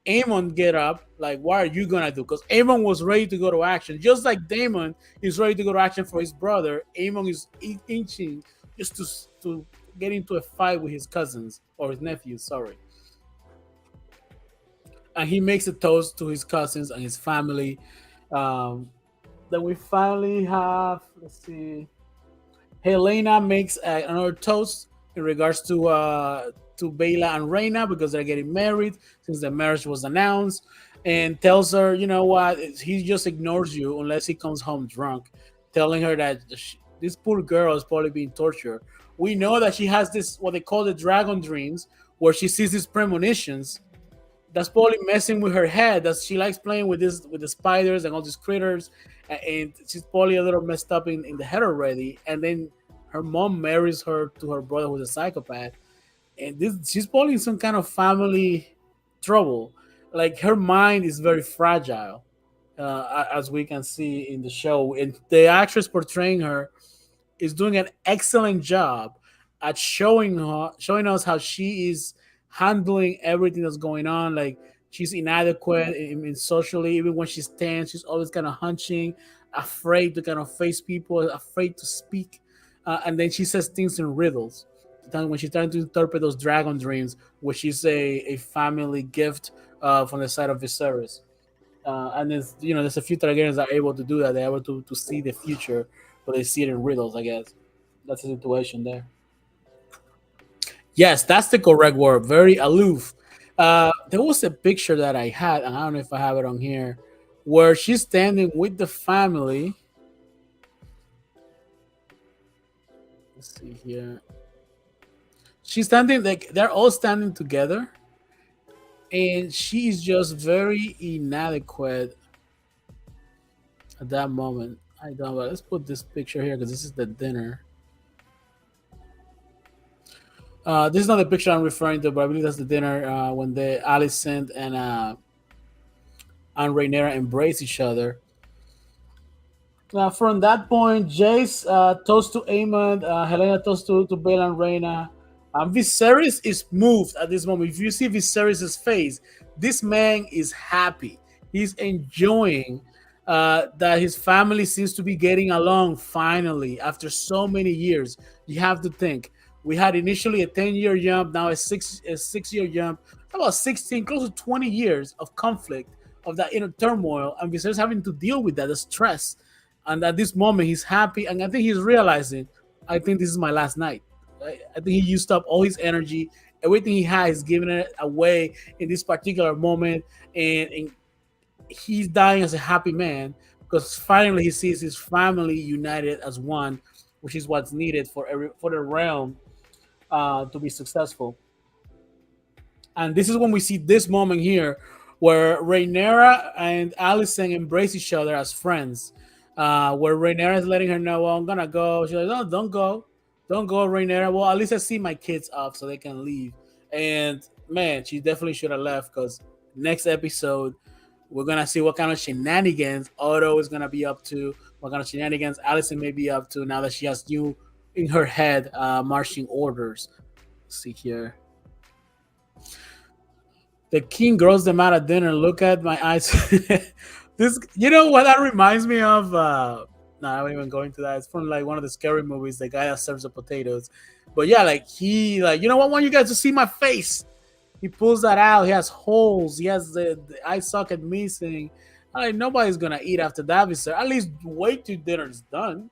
Aemon get up. Like, what are you gonna do? Because Aemon was ready to go to action, just like Damon is ready to go to action for his brother. Aemon is inching just to get into a fight with his cousins or his nephews. Sorry, and he makes a toast to his cousins and his family. Um, then we finally have, let's see, Helena makes another toast in regards to Bela and Reina because they're getting married since the marriage was announced, and tells her, you know what, he just ignores you unless he comes home drunk, telling her that this poor girl is probably being tortured. We know that she has this what they call the dragon dreams, where she sees these premonitions. That's probably messing with her head. That she likes playing with the spiders and all these critters, and she's probably a little messed up in the head already. And then her mom marries her to her brother who's a psychopath, and this she's probably in some kind of family trouble. Like her mind is very fragile, as we can see in the show, and the actress portraying her is doing an excellent job at showing us how she is handling everything that's going on. Like she's inadequate in socially, even when she stands, she's always kind of hunching, afraid to kind of face people, afraid to speak, and then she says things in riddles. Then when she's trying to interpret those dragon dreams, which is a family gift from the side of Viserys. And there's there's a few Targaryens that are able to do that. They're able to see the future, but they see it in riddles. I guess that's the situation there. Yes, that's the correct word. Very aloof. There was a picture that I had, and I don't know if I have it on here, where she's standing with the family. Let's see here. She's standing like they're all standing together, and she's just very inadequate at that moment. I don't know. Let's put this picture here because this is the dinner. This is not the picture I'm referring to, but I believe that's the dinner when the Alicent and Rhaenyra embrace each other. From that point, Jace toast to Aemon, Helena toast to Bale and Reina. Viserys is moved at this moment. If you see Viserys' face, this man is happy. He's enjoying that his family seems to be getting along finally after so many years. You have to think. We had initially a 10-year jump, now a 6-year jump, about 16, close to 20 years of conflict, of that inner turmoil, and Viserys having to deal with that, the stress. And at this moment, he's happy, and I think he's realizing, I think this is my last night. I think he used up all his energy, everything he has, given it away in this particular moment, and he's dying as a happy man because finally he sees his family united as one, which is what's needed for the realm to be successful. And this is when we see this moment here where Rhaenyra and Alicent embrace each other as friends. Where Rhaenyra is letting her know, well, I'm gonna go. She's like, no, don't go. Don't go, Rhaenyra. Well, at least I see my kids off so they can leave. And man, she definitely should have left because next episode, we're gonna see what kind of shenanigans Otto is gonna be up to, what kind of shenanigans Alicent may be up to now that she has you in her head marching orders. Let's see here. The king grows them out at dinner. Look at my eyes. This, you know what that reminds me of? No, I won't even go into that. It's from like one of the scary movies. The guy that serves the potatoes. But yeah, like he, like you know what? I want you guys to see my face. He pulls that out. He has holes. He has the eye socket missing. Like nobody's gonna eat after that, sir. At least wait till dinner's done.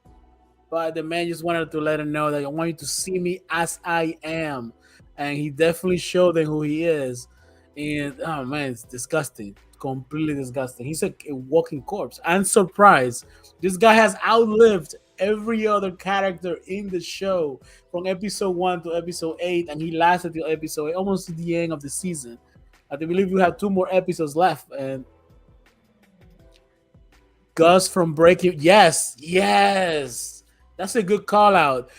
But the man just wanted to let him know that I want you to see me as I am, and he definitely showed them who he is. And oh man, it's disgusting, completely disgusting. He's a walking corpse. I'm surprised. This guy has outlived every other character in the show from episode 1 to episode 8, and he lasted till episode 8, almost to the end of the season. I believe we have 2 more episodes left, and Gus from Breaking. Yes, yes, that's a good call out.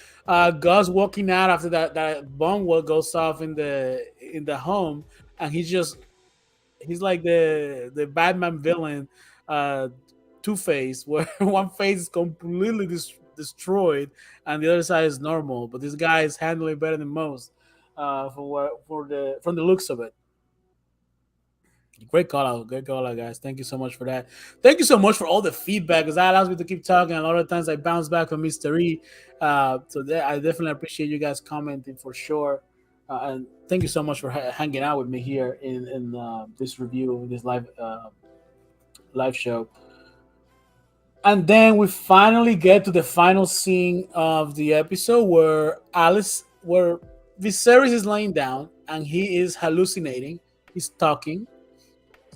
Gus walking out after that bomb goes off in the home, and he's like the Batman villain, Two Face, where one face is completely destroyed and the other side is normal. But this guy is handling better than most, from the looks of it. Great call out, guys. Thank you so much for that. Thank you so much for all the feedback because that allows me to keep talking. A lot of times I bounce back from Mr. E. I definitely appreciate you guys commenting for sure. And thank you so much for hanging out with me here in this review, this live show. And then we finally get to the final scene of the episode where Viserys is laying down and he is hallucinating. He's talking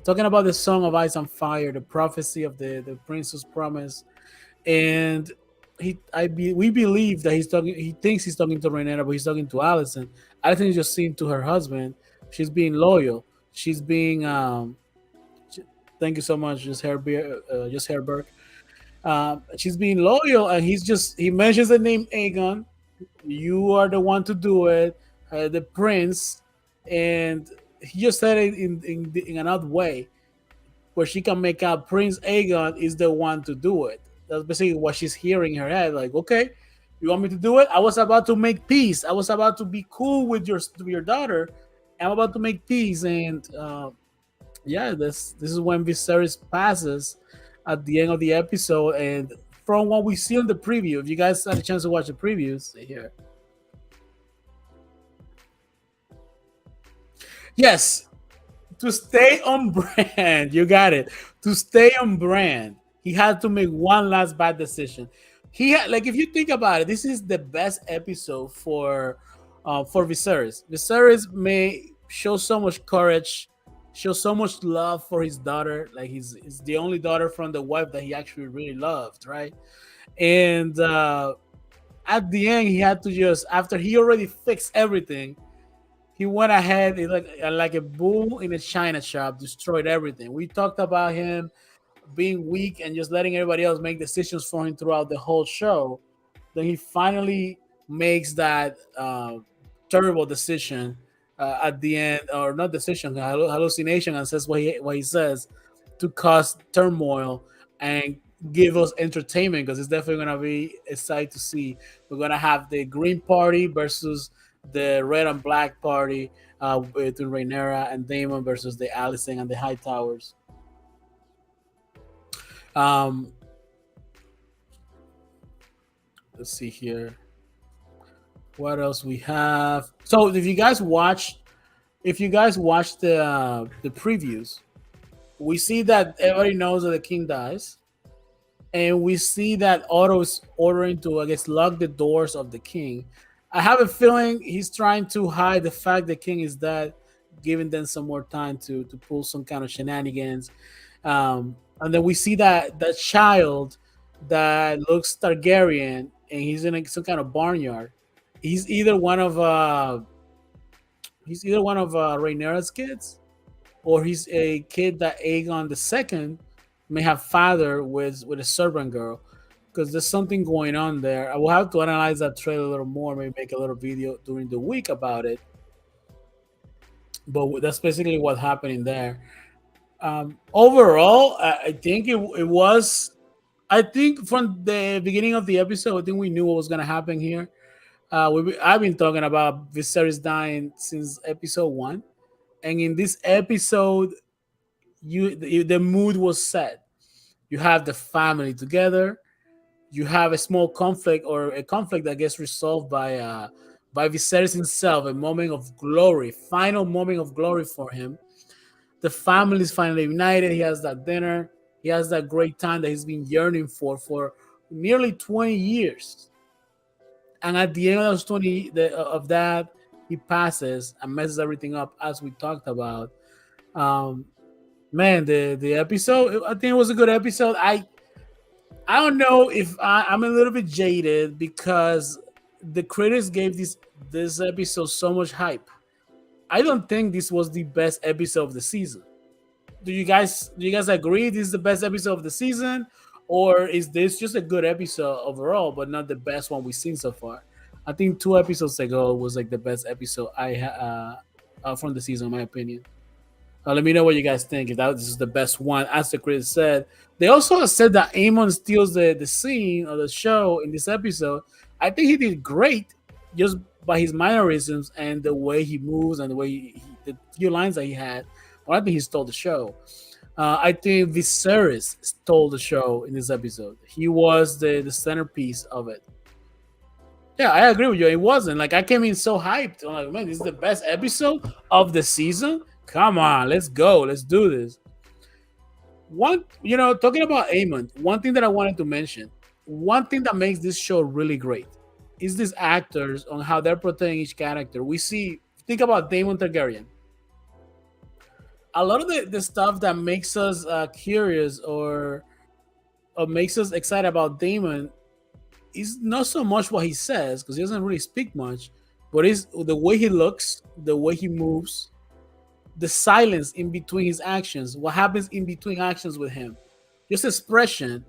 about the Song of Ice and Fire, the prophecy of the Prince's Promise, and we believe that he's talking. He thinks he's talking to Rhaenyra, but he's talking to Alicent. Alicent is just saying to her husband, she's being loyal. She's being thank you so much, just Herberg. She's being loyal, and he mentions the name Aegon. You are the one to do it, the prince, and he just said it in another way where she can make out Prince Aegon is the one to do it. That's basically what she's hearing in her head. Like, okay, You want me to do it? I was about to make peace. I was about to be cool with your daughter. I'm about to make peace, and yeah, this is when Viserys passes at the end of the episode, and from what we see on the preview, if you guys had a chance to watch the previews here, yes, to stay on brand, you got it. To stay on brand, he had to make one last bad decision. He had, like, if you think about it, this is the best episode for Viserys. Viserys may show so much courage, show so much love for his daughter. Like he's the only daughter from the wife that he actually really loved, right? And at the end, he had to just after he already fixed everything, he went ahead like a bull in a china shop, destroyed everything. We talked about him being weak and just letting everybody else make decisions for him throughout the whole show. Then he finally makes that terrible decision at the end, or not decision, hallucination, and says what he says to cause turmoil and give us entertainment because it's definitely going to be exciting to see. We're going to have the Green Party versus the Red and Black Party between Rhaenyra and Daemon versus the Alicent and the High Towers. Um, let's see here. What else we have? So if you guys watch the previews, we see that everybody knows that the king dies, and we see that Otto is ordering to, I guess, lock the doors of the king. I have a feeling he's trying to hide the fact the king is dead, giving them some more time to pull some kind of shenanigans. And then we see that child that looks Targaryen, and he's in some kind of barnyard. He's either one of Rhaenyra's kids, or he's a kid that Aegon the Second may have father with a servant girl, because there's something going on there. I will have to analyze that trailer a little more, maybe make a little video during the week about it. But that's basically what happened in there. Overall, I think it was. I think from the beginning of the episode, I think we knew what was going to happen here. I've been talking about Viserys dying since episode one, and in this episode, the mood was set. You have the family together. You have a small conflict, or a conflict that gets resolved by Viserys himself. A moment of glory, final moment of glory for him. The family is finally united. He has that dinner. He has that great time that he's been yearning for nearly 20 years. And at the end of those 20 of that, he passes and messes everything up, as we talked about. Um, man, the episode, I think it was a good episode. I don't know if I'm a little bit jaded because the critics gave this episode so much hype. I don't think this was the best episode of the season. Do you guys agree this is the best episode of the season, or is this just a good episode overall, but not the best one we've seen so far? I think 2 episodes ago was like the best episode from the season, in my opinion. Let me know what you guys think. If this is the best one, as the critics said, they also said that Aemon steals the scene of the show in this episode. I think he did great, just by his mannerisms and the way he moves and the way the few lines that he had. But I think he stole the show. I think Viserys stole the show in this episode. He was the centerpiece of it. Yeah, I agree with you. It wasn't like I came in so hyped. I'm like, man, this is the best episode of the season. Come on, let's go. Let's do this. Talking about Aemon, one thing that I wanted to mention, one thing that makes this show really great is these actors on how they're portraying each character. Think about Daemon Targaryen. A lot of the stuff that makes us curious or makes us excited about Daemon is not so much what he says, because he doesn't really speak much, but it's the way he looks, the way he moves, the silence in between his actions, what happens in between actions with him. Just expression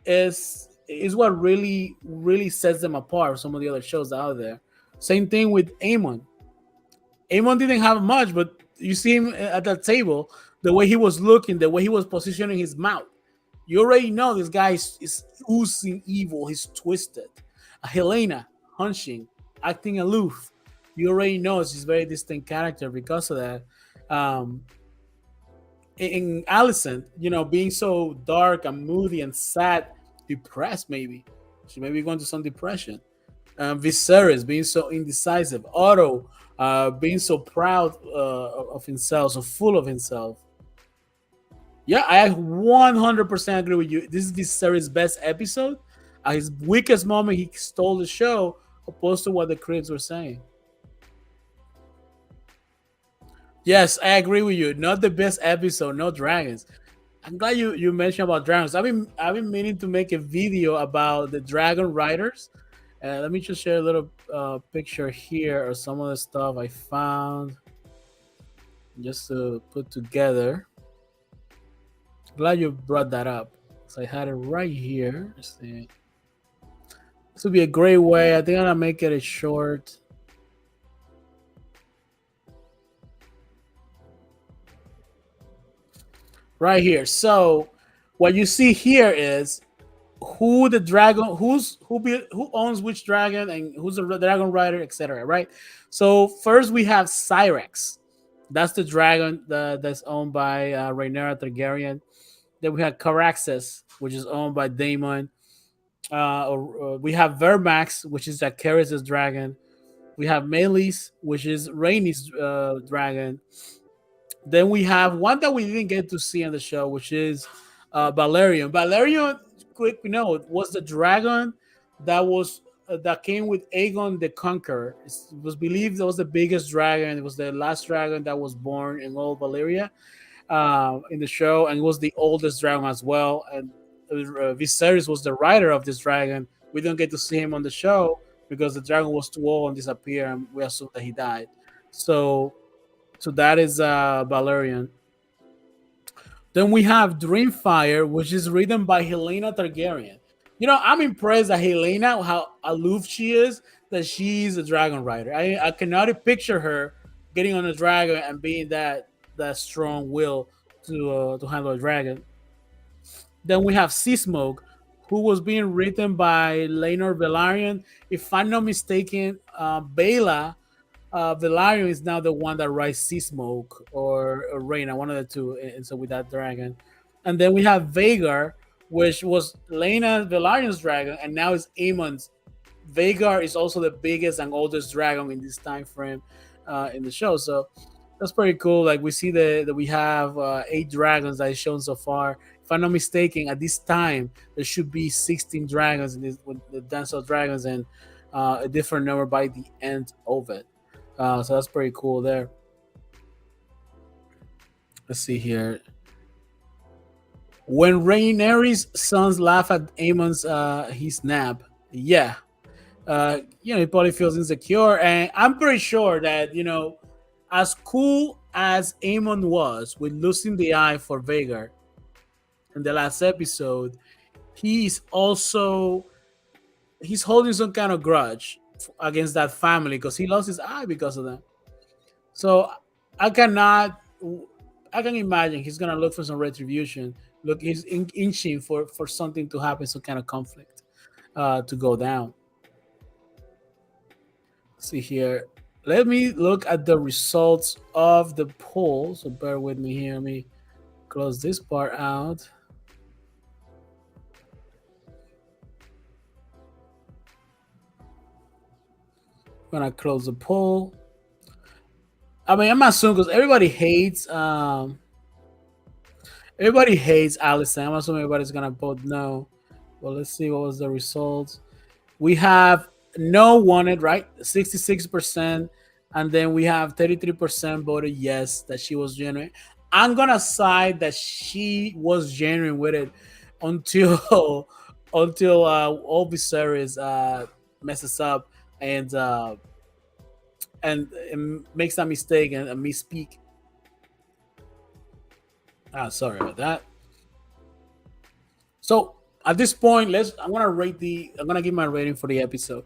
is what really sets them apart from some of the other shows out there. Same thing with Aemon. Aemon didn't have much, but you see him at that table, the way he was looking, the way he was positioning his mouth. You already know this guy is oozing evil. He's twisted. Helena hunching, acting aloof. You already know she's a very distinct character because of that. Um, in Allison, being so dark and moody and sad, depressed, maybe she may be going to some depression. Viserys being so indecisive, Otto being so proud of himself, so full of himself. Yeah, I 100% agree with you. This is Viserys' best episode. At his weakest moment, he stole the show, opposed to what the critics were saying. Yes, I agree with you. Not the best episode, no dragons. I'm glad you mentioned about dragons. I've been meaning to make a video about the dragon riders. Let me just share a little picture here or some of the stuff I found just to put together. Glad you brought that up. So I had it right here. Let's see. This would be a great way. I think I'm gonna make it a short. Right here. So what you see here is who the dragon, who owns which dragon, and who's the dragon rider, etc. Right. So first we have Cyrex. That's the dragon that's owned by Rhaenyra Targaryen. Then we have Caraxes, which is owned by Daemon. We have Vermax, which is Jacaerys' dragon. We have Melis, which is Rhaenys' dragon. Then we have one that we didn't get to see on the show, which is Valerian. Valerian, quick note, was the dragon that came with Aegon the Conqueror. It was believed that was the biggest dragon. It was the last dragon that was born in all Valyria in the show, and it was the oldest dragon as well. And Viserys was the rider of this dragon. We don't get to see him on the show because the dragon was too old and disappeared, and we assume that he died. So, so that is Valerian. Then we have Dreamfire, which is written by Helena Targaryen. I'm impressed at Helena, how aloof she is, that she's a dragon rider. I cannot picture her getting on a dragon and being that strong will to handle a dragon. Then we have Seasmoke, who was being written by Laenor Velaryon. If I'm not mistaken, Bela Velaryon is now the one that writes Seasmoke or Rhaena, one of the two. And so with that dragon, and then we have Vhagar, which was Lena Velaryon's dragon, and now it's Aemon's. Vhagar is also the biggest and oldest dragon in this time frame in the show. So that's pretty cool. Like we see that we have 8 dragons that is shown so far. If I'm not mistaken, at this time there should be 16 dragons in this with the Dance of Dragons, and a different number by the end of it. So that's pretty cool there. Let's see here. When Rhaenyra's sons laugh at Aemon's his nap, yeah, he probably feels insecure, and I'm pretty sure that as cool as Aemon was with losing the eye for Vhagar in the last episode, he's also he's holding some kind of grudge against that family because he lost his eye because of them. So I cannot, I can imagine he's gonna look for some retribution. Look, he's inching for something to happen, some kind of conflict to go down. See here. Let me look at the results of the poll. So bear with me here. Let me close this part out. I'm gonna close the poll. I mean, I'm assuming because everybody hates Allison. I'm assuming everybody's gonna vote no. Well, let's see what was the results. We have no wanted, right? 66%. And then we have 33% voted yes, that she was genuine. I'm gonna side that she was genuine with it until until all Viserys messes up and makes that mistake and misspeak. Sorry about that. So at this point, I'm gonna give my rating for the episode.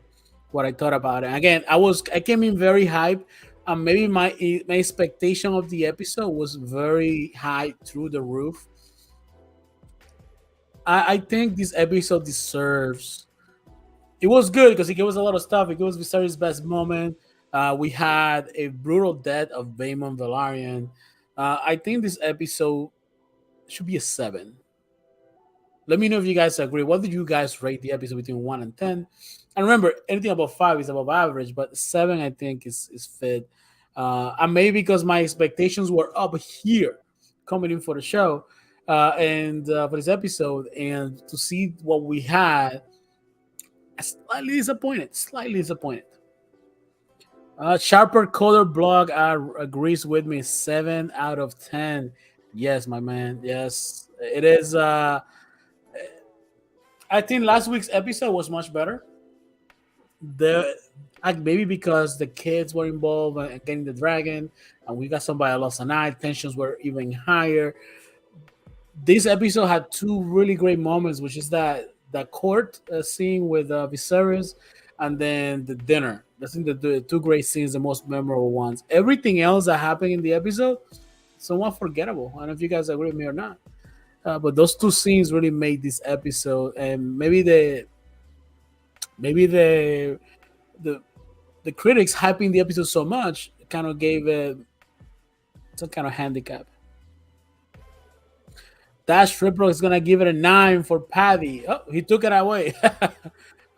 What I thought about it. Again, I came in very hype. Maybe my expectation of the episode was very high through the roof. I think this episode deserves It was good because it gave us a lot of stuff. It gave us Viserys' best moment. We had a brutal death of Vaemon Velaryon. I think this episode should be a 7. Let me know if you guys agree. What did you guys rate the episode between 1 and 10? And remember, anything above 5 is above average, but 7 I think is fit. And maybe because my expectations were up here coming in for the show and for this episode, and to see what we had, slightly disappointed. Slightly disappointed. Sharper Color Blog agrees with me. 7 out of 10. Yes, my man. Yes, it is. I think last week's episode was much better. The maybe because the kids were involved and getting the dragon, and we got somebody that lost an eye. Tensions were even higher. This episode had two really great moments, which is that court scene with Viserys, and then the dinner. I think the two great scenes, the most memorable ones. Everything else that happened in the episode, somewhat forgettable. I don't know if you guys agree with me or not. But those two scenes really made this episode, and maybe the the critics hyping the episode so much kind of gave it some kind of handicap. Dash Ripro is gonna give it a 9 for Paddy. Oh, he took it away.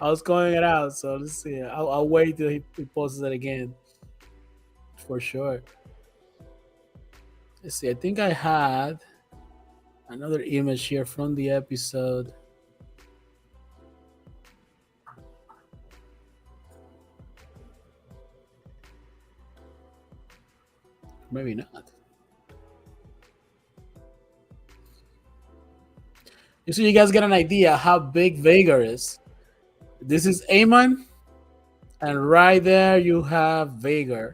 I was calling it out, so let's see. I'll wait till he posts it again for sure. Let's see. I think I had another image here from the episode. Maybe not. You see, you guys get an idea how big Vhagar is. This is Aemon, and right there you have Vhagar.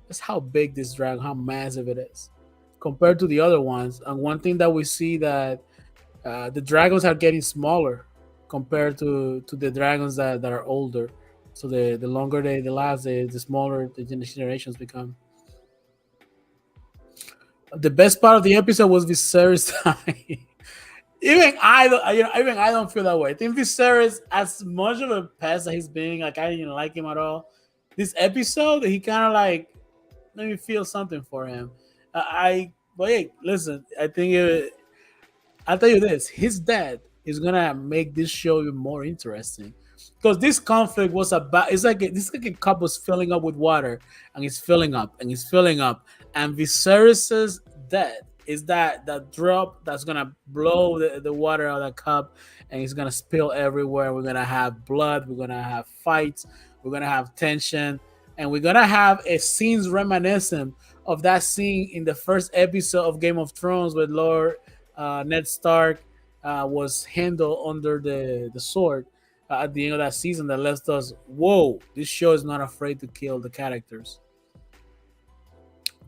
That's how big this dragon, how massive it is compared to the other ones. And one thing that we see that the dragons are getting smaller compared to the dragons that are older. So the longer they last, the smaller the generations become. The best part of the episode was Viserys dying. Even I don't feel that way. I think Viserys, as much of a pest that he's being, like I didn't like him at all. This episode, he kind of like made me feel something for him. But hey, listen, I'll tell you this: his death is gonna make this show even more interesting because this conflict was about. It's like a cup was filling up with water, and it's filling up, and it's filling up, and Viserys's death is that drop that's gonna blow the water out of the cup, and it's gonna spill everywhere. We're gonna have blood. We're gonna have fights. We're gonna have tension, and we're gonna have a scenes reminiscent of that scene in the first episode of Game of Thrones with Lord Ned Stark was handled under the sword at the end of that season that left us, whoa, this show is not afraid to kill the characters.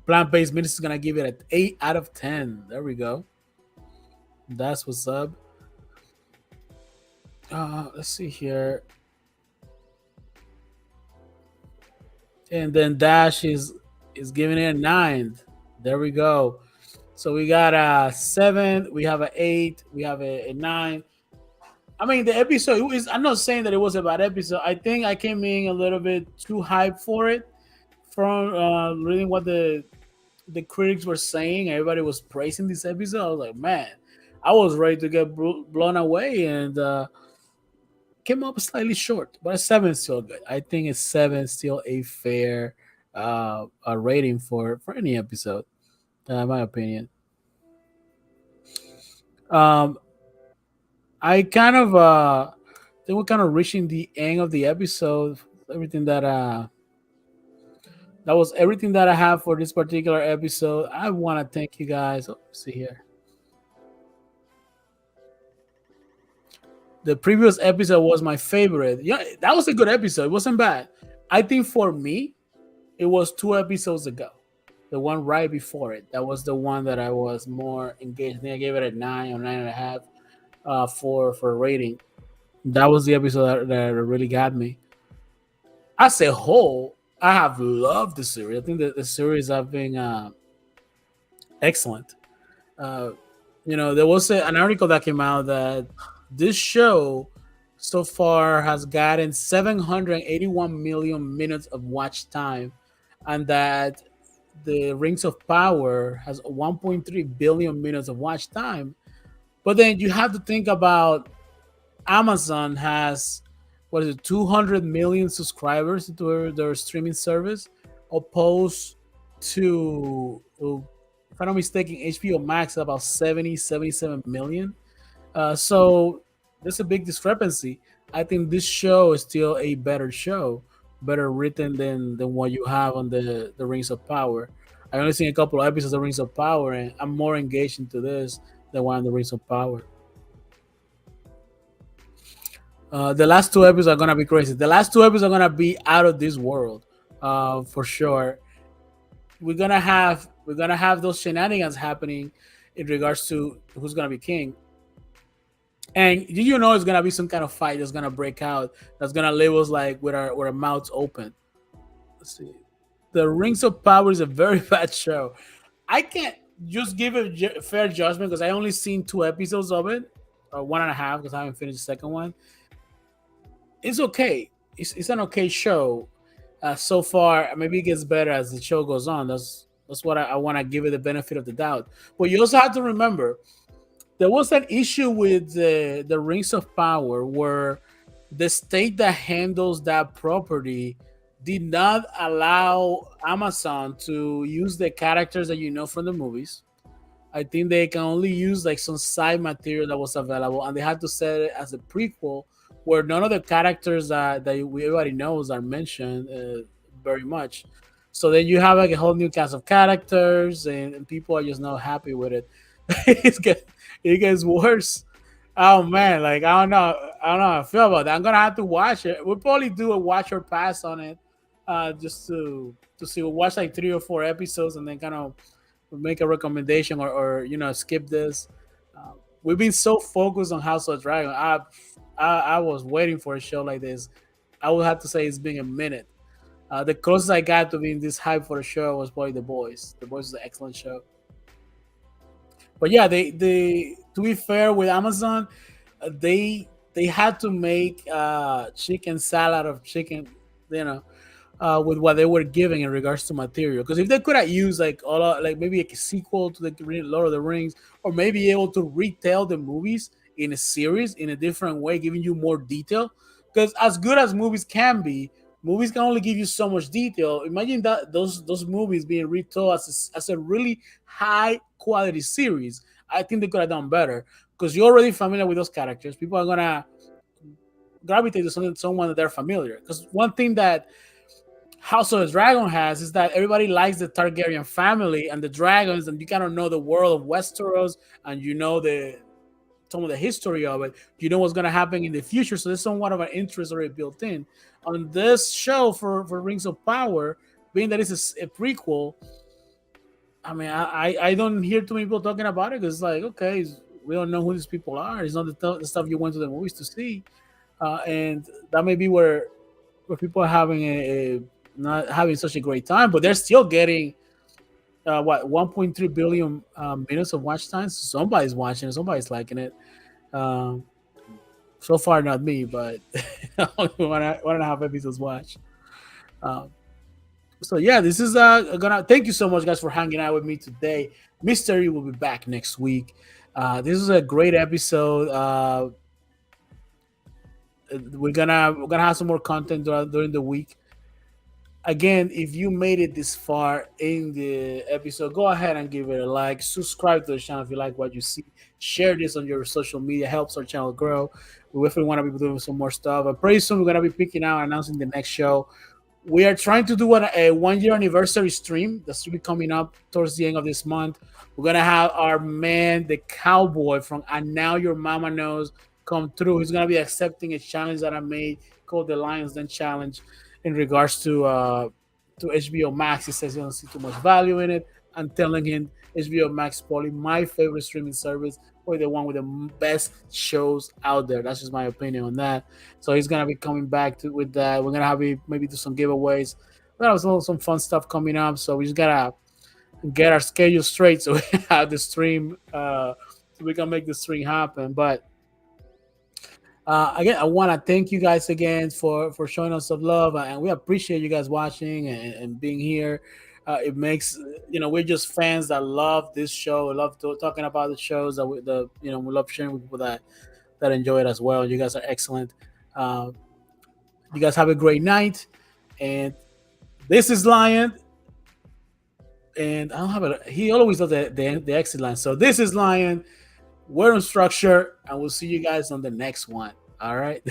Plant based minutes is gonna give it an 8 out of 10. There we go. That's what's up. Let's see here. And then Dash is giving it a 9. There we go. So we got a 7, we have an 8, we have a 9. I mean, the episode is. I'm not saying that it was a bad episode. I think I came in a little bit too hyped for it from reading what the critics were saying. Everybody was praising this episode. I was like, man, I was ready to get blown away, and came up slightly short. But a 7 is still good. I think a 7 is still a fair a rating for any episode, in my opinion. I kind of think we're kind of reaching the end of the episode. Everything that was everything that I have for this particular episode. I want to thank you guys. Oh, let's see here. The previous episode was my favorite. Yeah, that was a good episode. It wasn't bad. I think for me, it was 2 episodes ago. The one right before it. That was the one that I was more engaged. I think I gave it a 9 or 9.5 for a rating. That was the episode that really got me. As a whole, I have loved the series. I think that the series have been excellent. There was an article that came out that this show so far has gotten 781 million minutes of watch time, and that the Rings of Power has 1.3 billion minutes of watch time. But then you have to think about Amazon has, what is it, 200 million subscribers to their streaming service, opposed to, if I'm not mistaken, HBO Max about 77 million. So there's a big discrepancy. I think this show is still a better show, better written than what you have on the Rings of Power. I only seen a couple of episodes of Rings of Power, and I'm more engaged into this than one of the Rings of Power. The last two episodes are gonna be crazy. The last two episodes are gonna be out of this world, for sure. We're gonna have those shenanigans happening in regards to who's gonna be king. And you know it's gonna be some kind of fight that's gonna break out, that's gonna leave us like with our mouths open. Let's see. The Rings of Power is a very bad show. I can't just give a fair judgment because I only seen two episodes of it, or one and a half because I haven't finished the second one. It's okay. It's an okay show so far. Maybe it gets better as the show goes on. That's what I want to give it the benefit of the doubt. But you also have to remember there was an issue with the Rings of Power where the state that handles that property did not allow Amazon to use the characters that you know from the movies. I think they can only use like some side material that was available, and they had to set it as a prequel where none of the characters that we everybody knows are mentioned very much. So then you have like a whole new cast of characters, and people are just not happy with it. It gets worse. Oh man, like I don't know how I feel about that. I'm gonna have to watch it. We'll probably do a watch or pass on it, just to see. We'll watch like 3 or 4 episodes and then kind of make a recommendation, or skip this. Uh, we've been so focused on House of Dragon. I was waiting for a show like this. I would have to say it's been a minute. The closest I got to being this hype for a show was probably The Boys. The Boys is an excellent show. But yeah, they to be fair with Amazon, they had to make chicken salad of chicken, you know, with what they were giving in regards to material. Because if they could have used like like maybe a sequel to the Lord of the Rings, or maybe able to retell the movies in a series in a different way, giving you more detail. Because as good as movies can be, movies can only give you so much detail. Imagine that those movies being retold as a really high quality series. I think they could have done better because you're already familiar with those characters. People are gonna gravitate to someone that they're familiar. Because one thing that House of the Dragon has is that everybody likes the Targaryen family and the dragons, and you kind of know the world of Westeros, and you know the some of the history of it. You know what's going to happen in the future, so there's somewhat of an interest already built in. On this show for Rings of Power, being that it's a prequel, I mean, I don't hear too many people talking about it because it's like, okay, we don't know who these people are. It's not the stuff you went to the movies to see, and that may be where people are having a not having such a great time, but they're still getting what 1.3 billion minutes of watch time. So somebody's watching it, somebody's liking it. Um, so far, not me, but only one and a half episodes watched. Um, so yeah, this is gonna thank you so much, guys, for hanging out with me today. Mystery will be back next week. This is a great episode. We're gonna have some more content during the week. Again, if you made it this far in the episode, go ahead and give it a like. Subscribe to the channel if you like what you see. Share this on your social media. Helps our channel grow. We definitely want to be doing some more stuff. And pretty soon we're gonna be picking out announcing the next show. We are trying to do a 1 year anniversary stream that should be coming up towards the end of this month. We're gonna have our man, the cowboy from And Now Your Mama Knows, come through. He's gonna be accepting a challenge that I made called the Lions Den Challenge in regards to HBO Max. He says he don't see too much value in it. I'm telling him HBO Max is probably my favorite streaming service, or the one with the best shows out there. That's just my opinion on that. So he's gonna be coming back with that. We're gonna have maybe do some giveaways. That was some fun stuff coming up. So we just gotta get our schedule straight so we have the stream so we can make the stream happen. But Again, I want to thank you guys again for showing us some love, and we appreciate you guys watching and being here. It makes we're just fans that love this show. We love talking about the shows that we love sharing with people that enjoy it as well. You guys are excellent. Uh, you guys have a great night, and this is Lion. And I don't have it. He always does the exit line. So this is Lion. We're on structure, and we'll see you guys on the next one. All right.